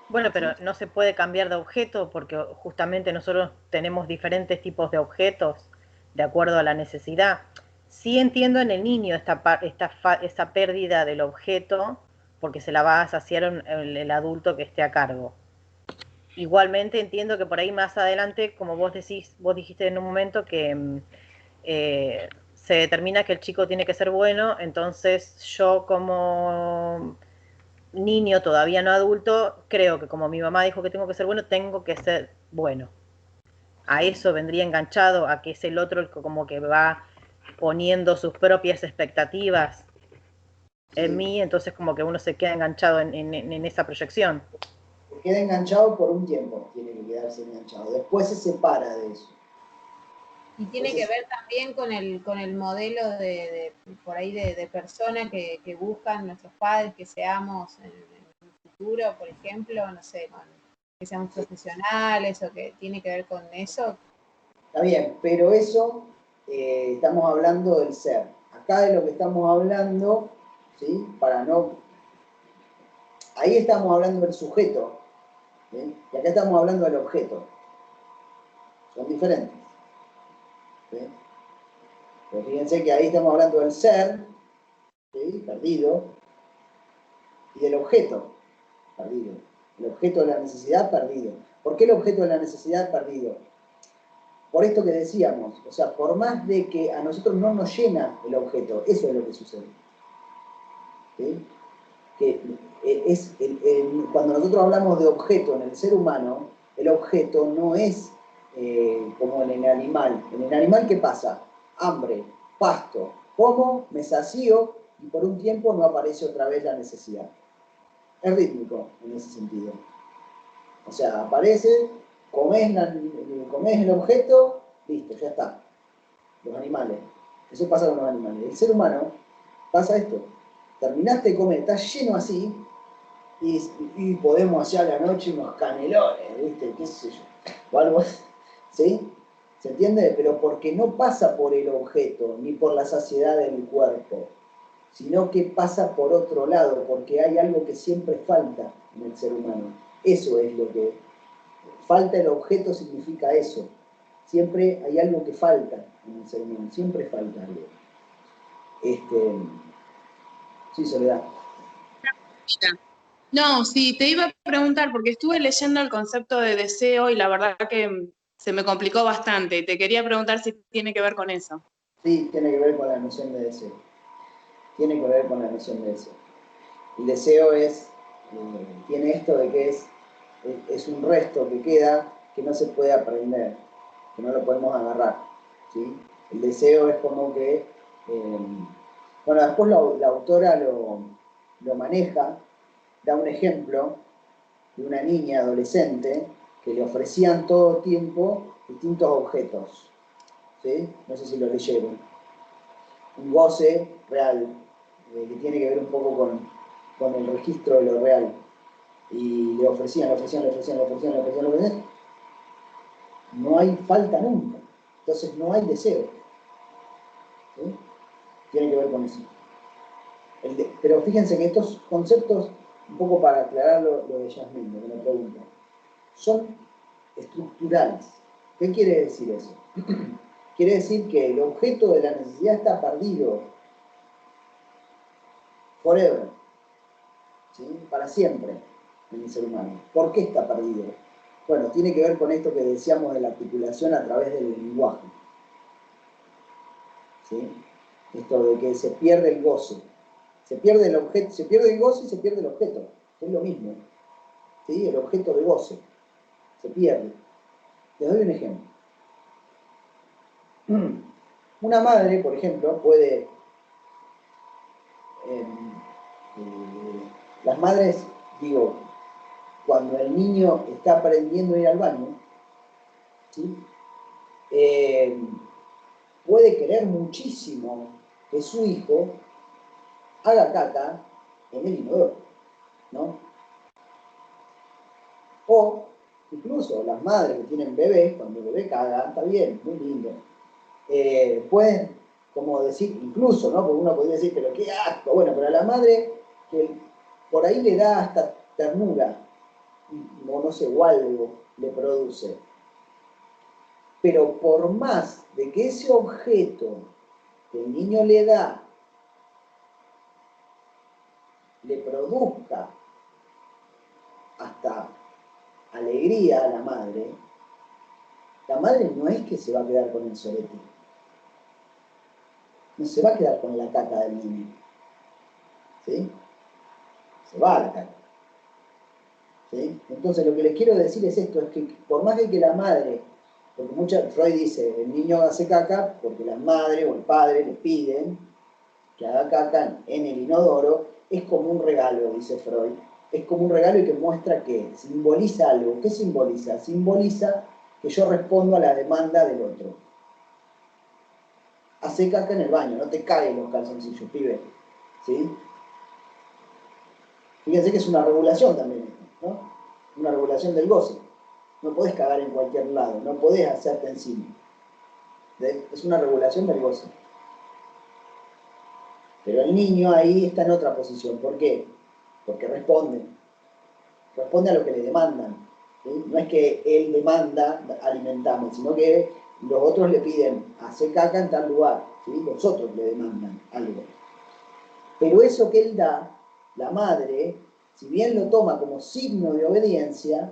bueno, ¿Sí? pero no se puede cambiar de objeto porque justamente nosotros tenemos diferentes tipos de objetos de acuerdo a la necesidad. Sí entiendo en el niño esta pérdida del objeto porque se la va a saciar el adulto que esté a cargo. Igualmente entiendo que por ahí más adelante, como vos dijiste en un momento que se determina que el chico tiene que ser bueno, entonces yo como niño, todavía no adulto, creo que como mi mamá dijo que tengo que ser bueno, tengo que ser bueno. A eso vendría enganchado, a que es el otro el que como que va poniendo sus propias expectativas en Sí, mí, entonces como que uno se queda enganchado en esa proyección. se queda enganchado por un tiempo, tiene que quedarse enganchado. Después se separa de eso. Y tiene que ver también con el modelo por ahí de persona que buscan nuestros padres que seamos en el futuro, por ejemplo, no sé, que seamos profesionales o que tiene que ver con eso. Está bien, pero eso estamos hablando del ser. Acá de lo que estamos hablando, ¿sí? Para no... Ahí estamos hablando del sujeto, ¿sí? Y acá estamos hablando del objeto. Son diferentes, ¿sí? Pero fíjense que ahí estamos hablando del ser, ¿sí? Perdido, y del objeto, perdido. El objeto de la necesidad, perdido. ¿Por qué el objeto de la necesidad, perdido? Por esto que decíamos, o sea, por más de que a nosotros no nos llena el objeto, eso es lo que sucede. ¿Sí? Que cuando nosotros hablamos de objeto en el ser humano, el objeto no es como en el animal. En el animal, ¿qué pasa? Hambre, pasto, como, me sacío y por un tiempo no aparece otra vez la necesidad. Es rítmico en ese sentido. O sea, aparece, comés el objeto, listo, ya está. Los animales. Eso pasa con los animales. El ser humano pasa esto. Terminaste de comer, estás lleno así, y podemos hacer a la noche unos canelones, ¿viste? ¿Qué sé yo? O algo así. ¿Sí? ¿Se entiende? Pero porque no pasa por el objeto, ni por la saciedad del cuerpo, sino que pasa por otro lado, porque hay algo que siempre falta en el ser humano. Eso es lo que... Falta el objeto significa eso. Siempre hay algo que falta en el ser humano, siempre falta algo. Sí, Soledad. No, sí, te iba a preguntar, porque estuve leyendo el concepto de deseo y la verdad que se me complicó bastante. Te quería preguntar si tiene que ver con eso. Sí, tiene que ver con la noción de deseo. Tiene que ver con la noción de deseo. El deseo tiene esto de que es un resto que queda que no se puede aprender, que no lo podemos agarrar. ¿Sí? El deseo es como que... bueno, después la autora lo maneja, da un ejemplo de una niña adolescente que le ofrecían todo el tiempo distintos objetos. ¿Sí? No sé si lo leyeron. Un goce real, que tiene que ver un poco con el registro de lo real. Y le ofrecían. No hay falta nunca. Entonces no hay deseo. ¿Sí? Tiene que ver con eso. Pero fíjense que estos conceptos, un poco para aclarar lo de Yasmín, lo que me pregunta, son estructurales. ¿Qué quiere decir eso? Quiere decir que el objeto de la necesidad está perdido forever, ¿sí? Para siempre en el ser humano. ¿Por qué está perdido? Bueno, tiene que ver con esto que decíamos de la articulación a través del lenguaje. ¿Sí? Esto de que se pierde el goce. Se pierde el objeto, se pierde el goce y se pierde el objeto. Es lo mismo. ¿Sí? El objeto de goce. Se pierde. Les doy un ejemplo. Una madre, por ejemplo, puede... las madres, digo, cuando el niño está aprendiendo a ir al baño, ¿sí? Puede querer muchísimo que su hijo haga caca en el inodoro, ¿no? O incluso las madres que tienen bebés, cuando el bebé caga, está bien, muy lindo. Pueden, como decir, incluso, ¿no? Porque uno podría decir, pero qué asco. Bueno, pero a la madre que por ahí le da hasta ternura, o no sé, o algo le produce. Pero por más de que ese objeto que el niño le da le produzca hasta alegría a la madre no es que se va a quedar con el sorete. No se va a quedar con la caca del niño. ¿Sí? Se va a la caca. ¿Sí? Entonces lo que les quiero decir es esto, es que por más de que la madre, porque Freud dice, el niño hace caca porque la madre o el padre le piden que haga caca en el inodoro, es como un regalo, dice Freud. Es como un regalo y que muestra que simboliza algo. ¿Qué simboliza? Simboliza que yo respondo a la demanda del otro. Hace caca en el baño, no te caen los calzoncillos, pibe. ¿Sí? Fíjense que es una regulación también, ¿no? Una regulación del goce. No podés cagar en cualquier lado, no podés hacerte encima. Es una regulación del goce. Pero el niño ahí está en otra posición. ¿Por qué? Porque responde a lo que le demandan. ¿Sí? No es que él demanda alimentarme, sino que los otros le piden hacer caca en tal lugar. ¿Sí? Los otros le demandan algo. Pero eso que él da, la madre, si bien lo toma como signo de obediencia,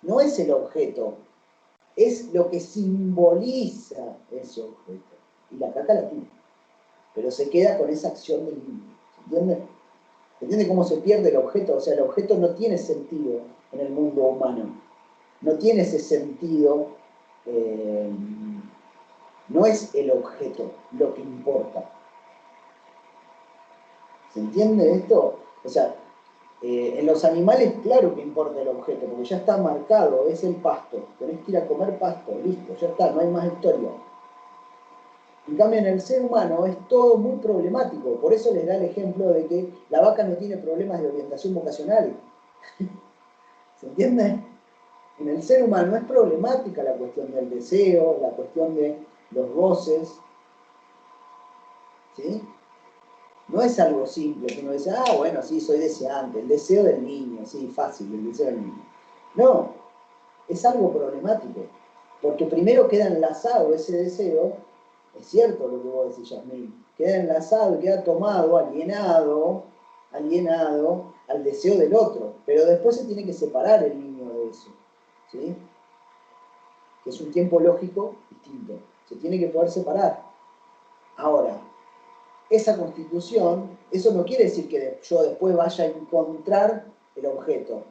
no es el objeto, es lo que simboliza ese objeto. Y la caca la tiene. Pero se queda con esa acción del niño. ¿Se entiende? ¿Se entiende cómo se pierde el objeto? O sea, el objeto no tiene sentido en el mundo humano. No tiene ese sentido. No es el objeto lo que importa. ¿Se entiende esto? O sea, en los animales, claro que importa el objeto, porque ya está marcado, es el pasto. Tenés que ir a comer pasto, listo, ya está, no hay más historia. En cambio, en el ser humano es todo muy problemático. Por eso les da el ejemplo de que la vaca no tiene problemas de orientación vocacional. ¿Se entiende? En el ser humano es problemática la cuestión del deseo, la cuestión de los goces. ¿Sí? No es algo simple, que uno dice, ah, bueno, sí, soy deseante, el deseo del niño, sí, fácil, el deseo del niño. No, es algo problemático, porque primero queda enlazado ese deseo, es cierto lo que vos decís, Yasmín, queda enlazado y queda tomado, alienado al deseo del otro, pero después se tiene que separar el niño de eso, ¿sí? Que es un tiempo lógico distinto, se tiene que poder separar. Ahora, esa constitución, eso no quiere decir que yo después vaya a encontrar el objeto.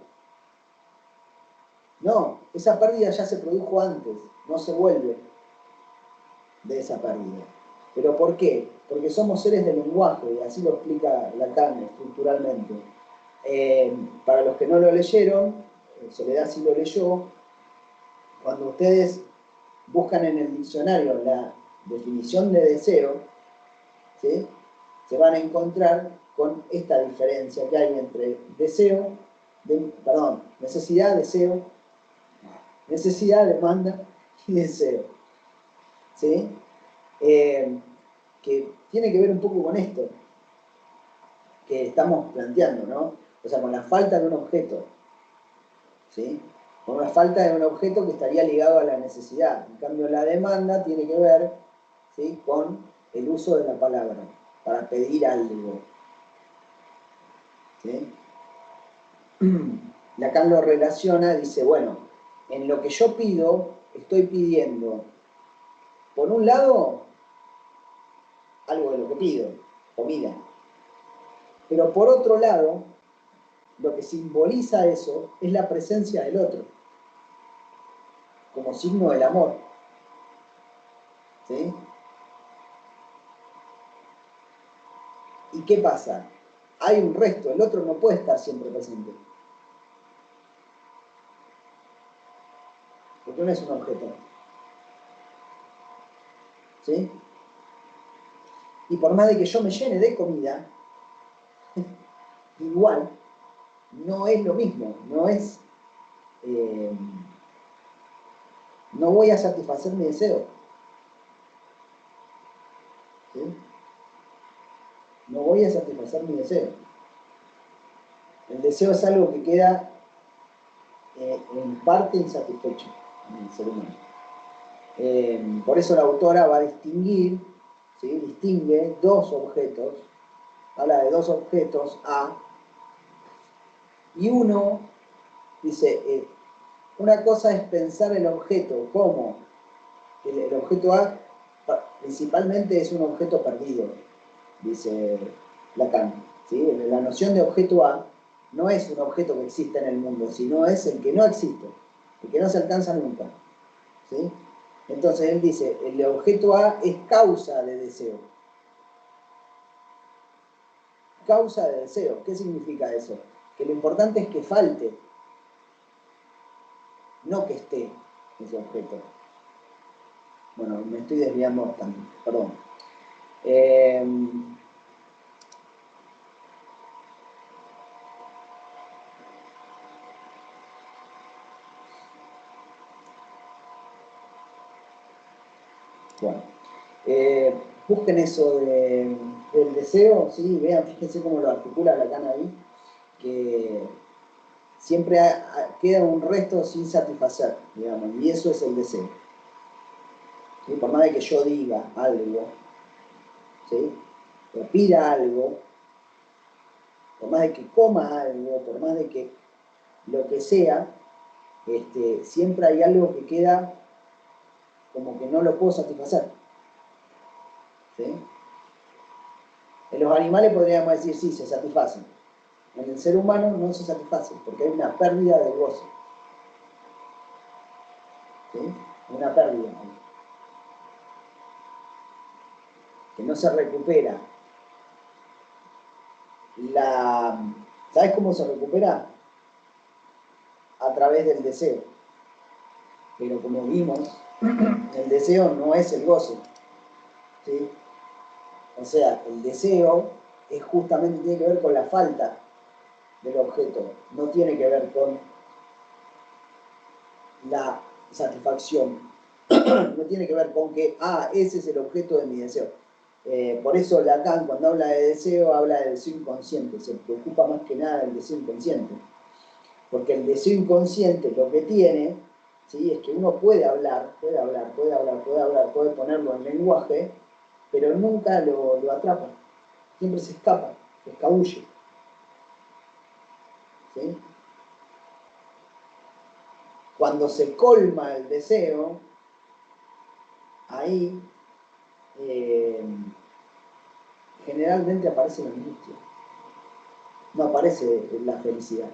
No, esa pérdida ya se produjo antes, no se vuelve de esa pérdida. ¿Pero por qué? Porque somos seres de lenguaje, y así lo explica Lacan estructuralmente. Para los que no lo leyeron, Soledad sí lo leyó, cuando ustedes buscan en el diccionario la definición de deseo, ¿sí? Se van a encontrar con esta diferencia que hay entre necesidad, demanda y deseo. ¿Sí? Que tiene que ver un poco con esto que estamos planteando, ¿no? O sea, con la falta de un objeto, ¿sí? Con la falta de un objeto que estaría ligado a la necesidad. En cambio, la demanda tiene que ver, ¿sí?, con el uso de la palabra para pedir algo. ¿Sí? Lacan lo relaciona, dice, bueno, en lo que yo pido, estoy pidiendo, por un lado, algo de lo que pido, comida. Pero por otro lado, lo que simboliza eso es la presencia del otro, como signo del amor. ¿Sí? ¿Y qué pasa? Hay un resto, el otro no puede estar siempre presente. Porque no es un objeto. ¿Sí? Y por más de que yo me llene de comida, igual no es lo mismo, no voy a satisfacer mi deseo. ¿Sí? No voy a satisfacer mi deseo. El deseo es algo que queda en parte insatisfecho en el ser humano. Por eso la autora va a distinguir, ¿sí?, distingue dos objetos, habla de dos objetos A, y uno dice, una cosa es pensar el objeto como el objeto A principalmente es un objeto perdido, dice Lacan, ¿sí? La noción de objeto A no es un objeto que existe en el mundo, sino es el que no existe, el que no se alcanza nunca. ¿Sí? Entonces él dice, el objeto A es causa de deseo. Causa de deseo, ¿qué significa eso? Que lo importante es que falte, no que esté ese objeto. Bueno, me estoy desviando bastante, perdón. Bueno, busquen eso del deseo, ¿sí? Vean, fíjense cómo lo articula Lacan ahí, que siempre queda un resto sin satisfacer, digamos, y eso es el deseo. ¿Sí? Por más de que yo diga algo, ¿sí? O pida algo, por más de que coma algo, por más de que lo que sea, siempre hay algo que queda como que no lo puedo satisfacer. ¿Sí? En los animales podríamos decir, sí, se satisfacen. En el ser humano no se satisface, porque hay una pérdida del goce. ¿Sí? Una pérdida. Que no se recupera. ¿Sabes cómo se recupera? A través del deseo. Pero como vimos, el deseo no es el goce. ¿Sí? O sea, el deseo es justamente, tiene que ver con la falta del objeto, no tiene que ver con la satisfacción, no tiene que ver con que, ese es el objeto de mi deseo. Por eso Lacan, cuando habla de deseo, habla del deseo inconsciente, se preocupa más que nada del deseo inconsciente. Porque el deseo inconsciente lo que tiene, ¿sí? Es que uno puede hablar, puede ponerlo en lenguaje, pero nunca lo atrapa, siempre se escapa, se escabulle. ¿Sí? Cuando se colma el deseo, ahí generalmente aparece la angustia, no aparece la felicidad.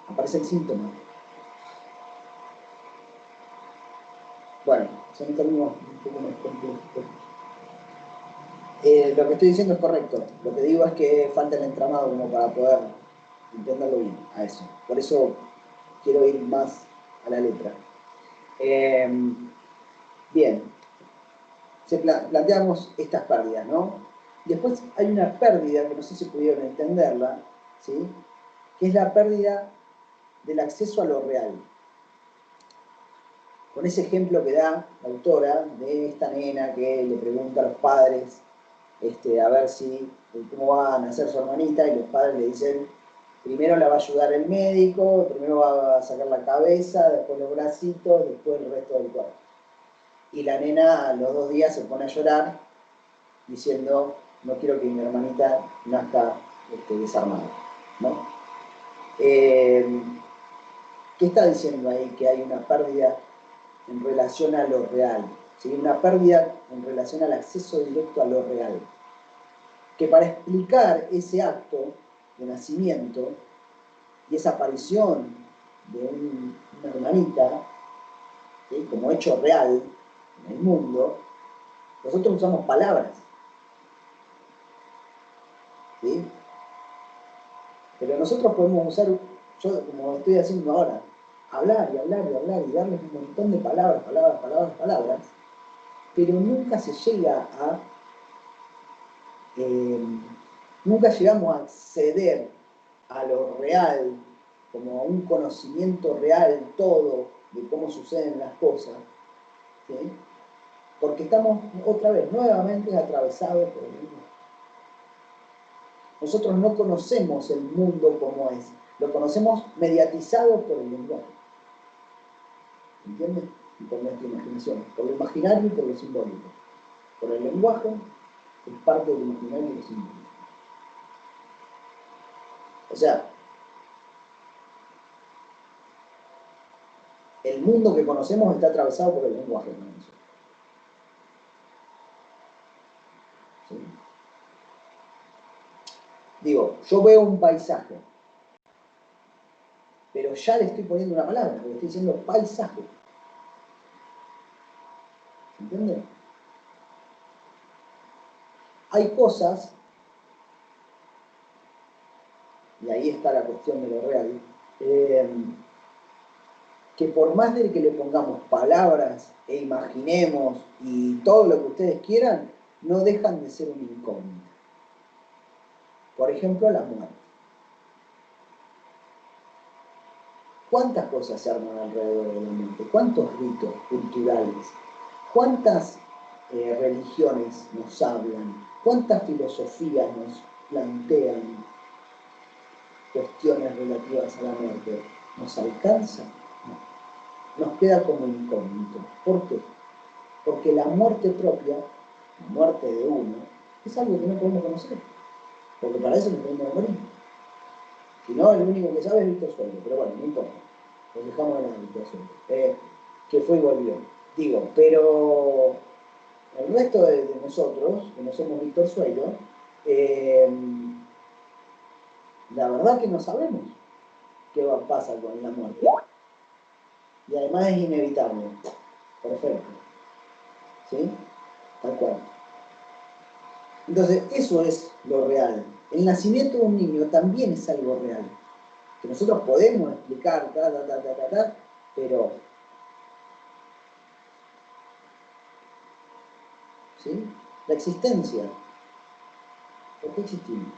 Aparece el síntoma. Bueno, son términos un poco más complejos. Lo que estoy diciendo es correcto. Lo que digo es que falta el entramado como para poder entenderlo bien a eso. Por eso quiero ir más a la letra. Bien. Planteamos estas pérdidas, ¿no? Después hay una pérdida que no sé si pudieron entenderla, ¿sí? Que es la pérdida del acceso a lo real. Con ese ejemplo que da la autora de esta nena que le pregunta a los padres a ver cómo va a nacer su hermanita, y los padres le dicen, primero la va a ayudar el médico, primero va a sacar la cabeza, después los bracitos, después el resto del cuerpo. Y la nena a los 2 días se pone a llorar diciendo, no quiero que mi hermanita nazca desarmada, ¿no? ¿Qué está diciendo ahí? Que hay una pérdida en relación a lo real, ¿sí? Una pérdida en relación al acceso directo a lo real. Que para explicar ese acto de nacimiento y esa aparición de una hermanita, ¿sí? Como hecho real en el mundo, nosotros usamos palabras, ¿sí? Pero nosotros podemos usar, yo como estoy haciendo ahora, hablar y hablar y hablar y darles un montón de palabras, pero nunca se llega nunca llegamos a acceder a lo real, como a un conocimiento real todo de cómo suceden las cosas, ¿sí? Porque estamos otra vez, nuevamente atravesados por el mundo. Nosotros no conocemos el mundo como es, lo conocemos mediatizado por el lenguaje. ¿Entiendes? Y por nuestra imaginación, por lo imaginario y por lo simbólico. Por el lenguaje es parte del imaginario y lo simbólico. O sea, el mundo que conocemos está atravesado por el lenguaje. ¿Sí? Digo, yo veo un paisaje, pero ya le estoy poniendo una palabra, porque estoy diciendo paisaje. ¿Entienden? Hay cosas, y ahí está la cuestión de lo real, que por más de que le pongamos palabras e imaginemos y todo lo que ustedes quieran, no dejan de ser una incógnita. Por ejemplo, la muerte. ¿Cuántas cosas se arman alrededor de la muerte? ¿Cuántos ritos culturales? ¿Cuántas religiones nos hablan? ¿Cuántas filosofías nos plantean cuestiones relativas a la muerte? ¿Nos alcanza? No. Nos queda como incógnito. ¿Por qué? Porque la muerte propia, la muerte de uno, es algo que no podemos conocer. Porque para eso nos tenemos que morir. Si no, el único que sabe es Víctor Sueiro. Pero bueno, no importa. Nos dejamos de la Víctor Sueiro. Que fue y volvió. Digo, pero el resto de nosotros, que no somos Víctor Sueiro, la verdad que no sabemos qué va a pasar con la muerte. Y además es inevitable. Perfecto. ¿Sí? Tal cual. Entonces, eso es lo real. El nacimiento de un niño también es algo real. Que nosotros podemos explicar, pero... ¿sí? La existencia. ¿Por qué existimos?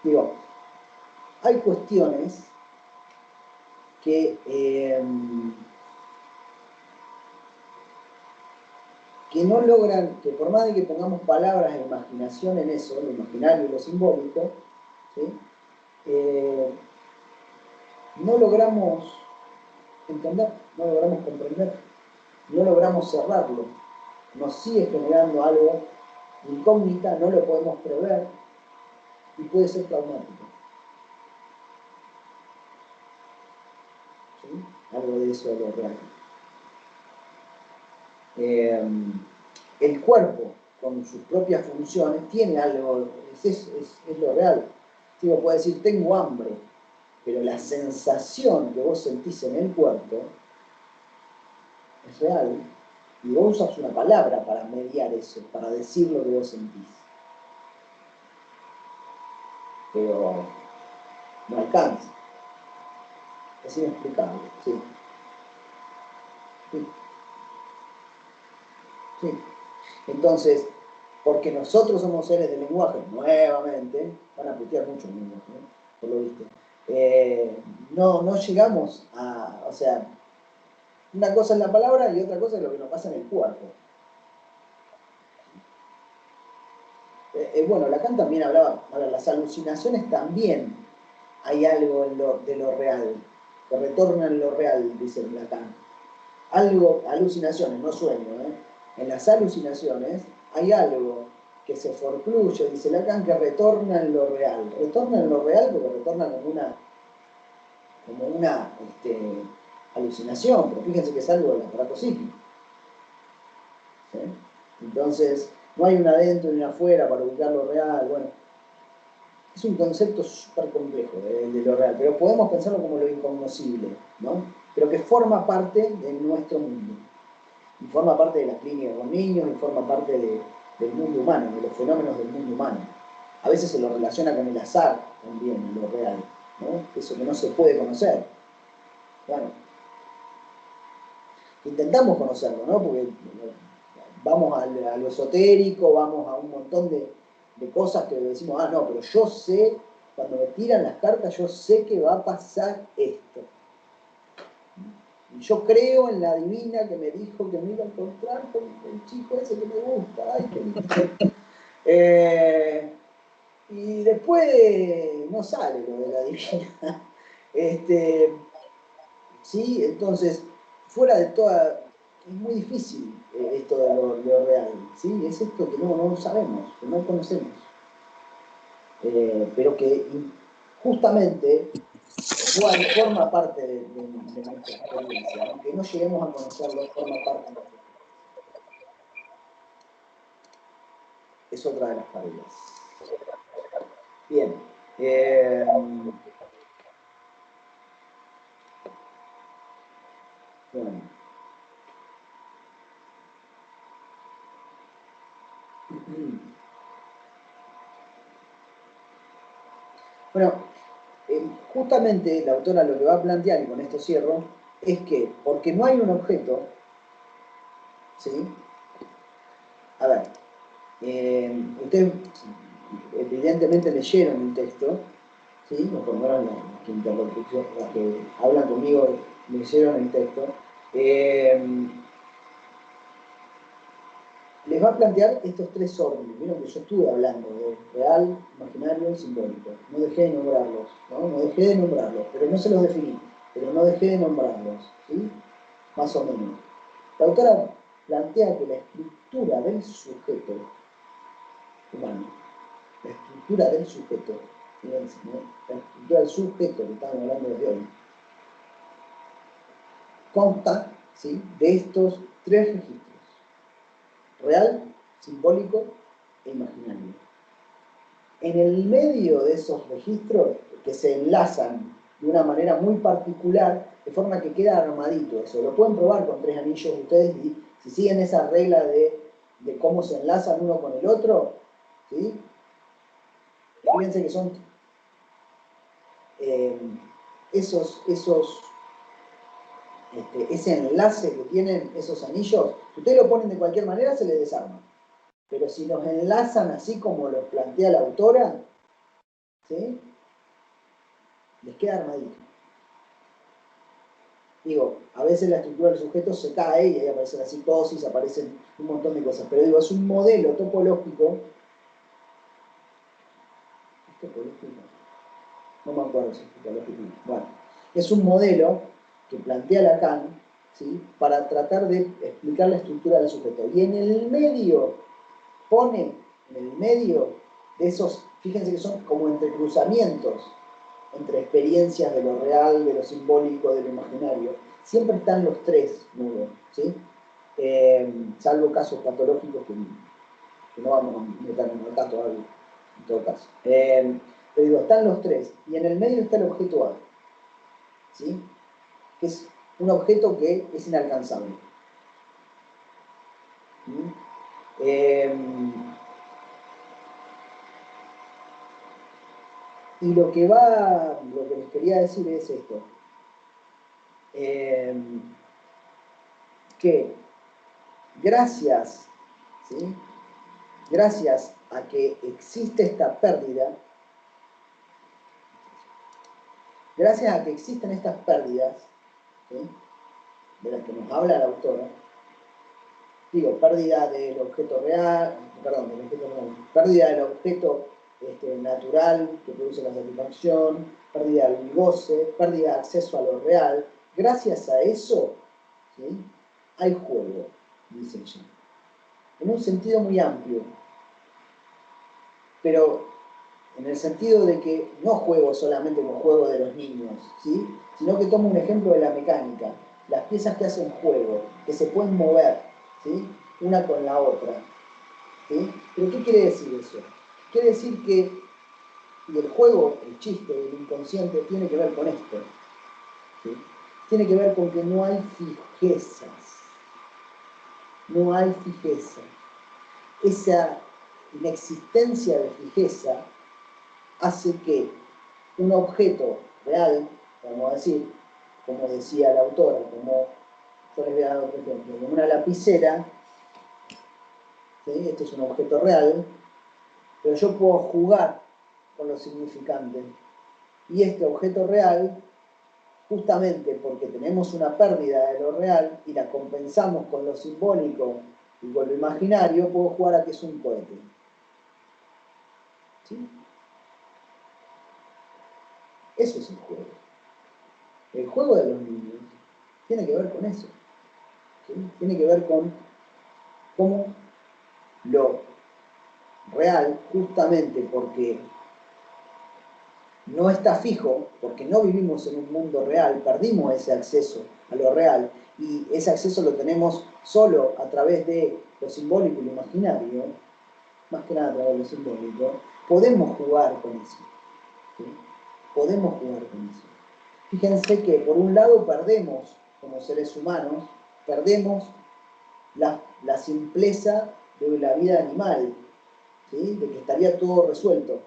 Digo, hay cuestiones que no logran, que por más de que pongamos palabras e imaginación en eso, lo imaginario y lo simbólico, ¿sí? No logramos entender, no logramos comprender, no logramos cerrarlo. Nos sigue generando algo incógnita, no lo podemos prever y puede ser traumático. ¿Sí? Algo de eso es lo real. El cuerpo, con sus propias funciones, tiene algo, es lo real. Uno puede decir, tengo hambre, pero la sensación que vos sentís en el cuerpo es real, y vos usas una palabra para mediar eso, para decir lo que vos sentís. Pero no alcanza. Es inexplicable, sí. Sí. Sí. Entonces, porque nosotros somos seres de lenguaje, nuevamente, van a putear mucho el lenguaje, ¿no? Por lo visto. No llegamos a, o sea, una cosa es la palabra y otra cosa es lo que nos pasa en el cuerpo. Bueno, Lacan también hablaba, a ver, las alucinaciones también hay algo de lo real, que retorna en lo real, dice Lacan. Algo, alucinaciones, no sueño, ¿eh? En las alucinaciones hay algo que se forcluye, dice Lacan, que retorna en lo real. Retorna en lo real porque retorna como una alucinación, pero fíjense que es algo del aparato psíquico. ¿Sí? Entonces, no hay un adentro y un afuera para ubicar lo real. Bueno, es un concepto súper complejo el de lo real, pero podemos pensarlo como lo incognoscible, ¿no? Pero que forma parte de nuestro mundo. Y forma parte de la clínica con niños, y forma parte del mundo humano, de los fenómenos del mundo humano. A veces se lo relaciona con el azar también, lo real, ¿no? Eso que no se puede conocer. Bueno, intentamos conocerlo, ¿no? Porque vamos a lo esotérico, vamos a un montón de cosas que decimos, ah, no, pero yo sé, cuando me tiran las cartas, yo sé que va a pasar esto. Y yo creo en la divina que me dijo que me iba a encontrar con el chico ese que me gusta. Ay, qué lindo. Y después no sale lo de la divina. ¿Sí? Entonces, fuera de toda... Es muy difícil esto de lo real, ¿sí? Es esto que no sabemos, que no conocemos. Pero que justamente forma parte de nuestra experiencia, aunque no lleguemos a conocerlo, forma parte de nuestra experiencia. Es otra de las paredes. Bien. Bueno. Bueno, justamente la autora lo que va a plantear, y con esto cierro, es que porque no hay un objeto, ¿sí? A ver, ustedes evidentemente leyeron el texto, ¿sí? O por lo menos las que hablan conmigo, me hicieron el texto, les va a plantear estos tres órdenes. Vieron que yo estuve hablando de real, imaginario y simbólico. No dejé de nombrarlos, ¿no? No dejé de nombrarlos, pero no se los definí, pero no dejé de nombrarlos, ¿sí? Más o menos. La autora plantea que la estructura del sujeto humano, la estructura del sujeto, fíjense, ¿no? La estructura del sujeto que estamos hablando desde hoy, consta, ¿sí?, de estos tres registros: real, simbólico e imaginario. En el medio de esos registros, que se enlazan de una manera muy particular, de forma que queda armadito eso. Lo pueden probar con tres anillos ustedes, y si siguen esa regla de cómo se enlazan uno con el otro, ¿sí? Fíjense que son ese enlace que tienen esos anillos. Si ustedes lo ponen de cualquier manera, se les desarma. Pero si los enlazan así como los plantea la autora, ¿sí?, les queda armadito. Digo, a veces la estructura del sujeto se cae y ahí aparecen la psicosis, aparecen un montón de cosas. Pero digo, es un modelo topológico. ¿Es topológico? No me acuerdo si es topológico. Bueno, es un modelo que plantea Lacan, ¿sí?, para tratar de explicar la estructura del sujeto. Y en el medio pone, en el medio de esos, fíjense que son como entrecruzamientos entre experiencias de lo real, de lo simbólico, de lo imaginario. Siempre están los tres nudos, ¿sí? Salvo casos patológicos que no vamos a meternos acá todavía, en todo caso. Pero digo, están los tres, y en el medio está el objeto A, ¿sí?, que es un objeto que es inalcanzable. Y lo que les quería decir es esto, que gracias, ¿sí?, gracias a que existe esta pérdida, gracias a que existen estas pérdidas, ¿sí?, de las que nos habla la autora, digo, pérdida del objeto real, perdón, del objeto real, pérdida del objeto natural que produce la satisfacción, pérdida del goce, pérdida de acceso a lo real. Gracias a eso, ¿sí?, hay juego, dice ella, en un sentido muy amplio, pero en el sentido de que no juego solamente como juego de los niños, ¿sí?, sino que tomo un ejemplo de la mecánica, las piezas que hacen juego, que se pueden mover, ¿sí?, una con la otra, ¿sí? ¿Pero qué quiere decir eso? Quiere decir que el juego, el chiste, el inconsciente, tiene que ver con esto, ¿sí? Tiene que ver con que no hay fijezas, no hay fijeza. Esa inexistencia de fijeza hace que un objeto real, vamos a decir, como decía la autora, como yo les voy a dar otro ejemplo, como una lapicera, ¿sí?, este es un objeto real, pero yo puedo jugar con los significantes. Y este objeto real, justamente porque tenemos una pérdida de lo real y la compensamos con lo simbólico y con lo imaginario, puedo jugar a que es un cohete. ¿Sí? Eso es el juego. El juego de los niños tiene que ver con eso. ¿Sí? Tiene que ver con cómo lo real, justamente porque no está fijo, porque no vivimos en un mundo real, perdimos ese acceso a lo real, y ese acceso lo tenemos solo a través de lo simbólico y lo imaginario, más que nada a través de lo simbólico. Podemos jugar con eso, ¿sí? Podemos jugar con eso. Fíjense que por un lado perdemos, como seres humanos, perdemos la simpleza de la vida animal, ¿sí?, de que estaría todo resuelto.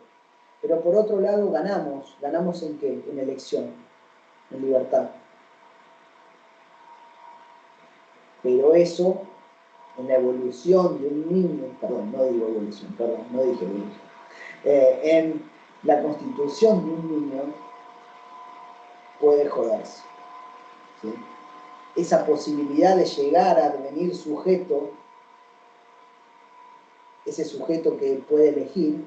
Pero por otro lado ganamos. ¿Ganamos en qué? En elección, en libertad. Pero eso, en la evolución de un niño, perdón, no digo evolución, perdón, no dije evolución. la constitución de un niño puede joderse, ¿sí? Esa posibilidad de llegar a devenir sujeto, ese sujeto que puede elegir,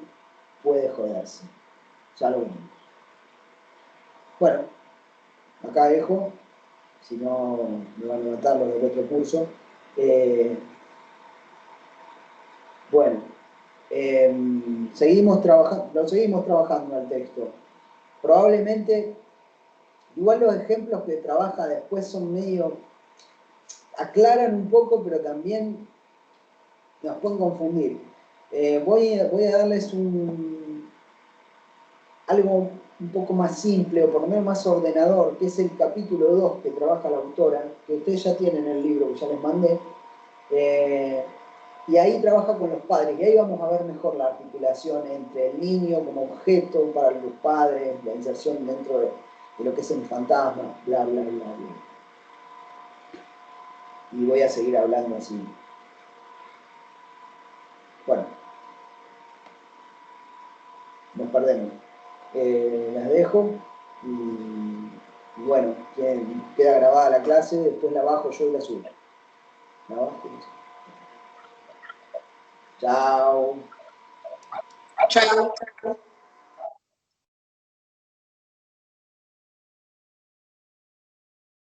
puede joderse. Ya lo vemos. Bueno, acá dejo, si no me van a notar los del otro curso. Bueno, seguimos trabajando al texto. Probablemente, igual los ejemplos que trabaja después son medio, aclaran un poco, pero también nos pueden confundir. Voy a darles algo un poco más simple, o por lo menos más ordenador, que es el capítulo 2 que trabaja la autora, que ustedes ya tienen el libro que ya les mandé. Y ahí trabaja con los padres, y ahí vamos a ver mejor la articulación entre el niño como objeto para los padres, la inserción dentro de lo que es el fantasma, bla, bla, bla, bla. Y voy a seguir hablando así. Bueno, nos perdemos. Las dejo y bueno, queda grabada la clase, después la bajo yo y la subo. ¿La bajo? Chao. Chao.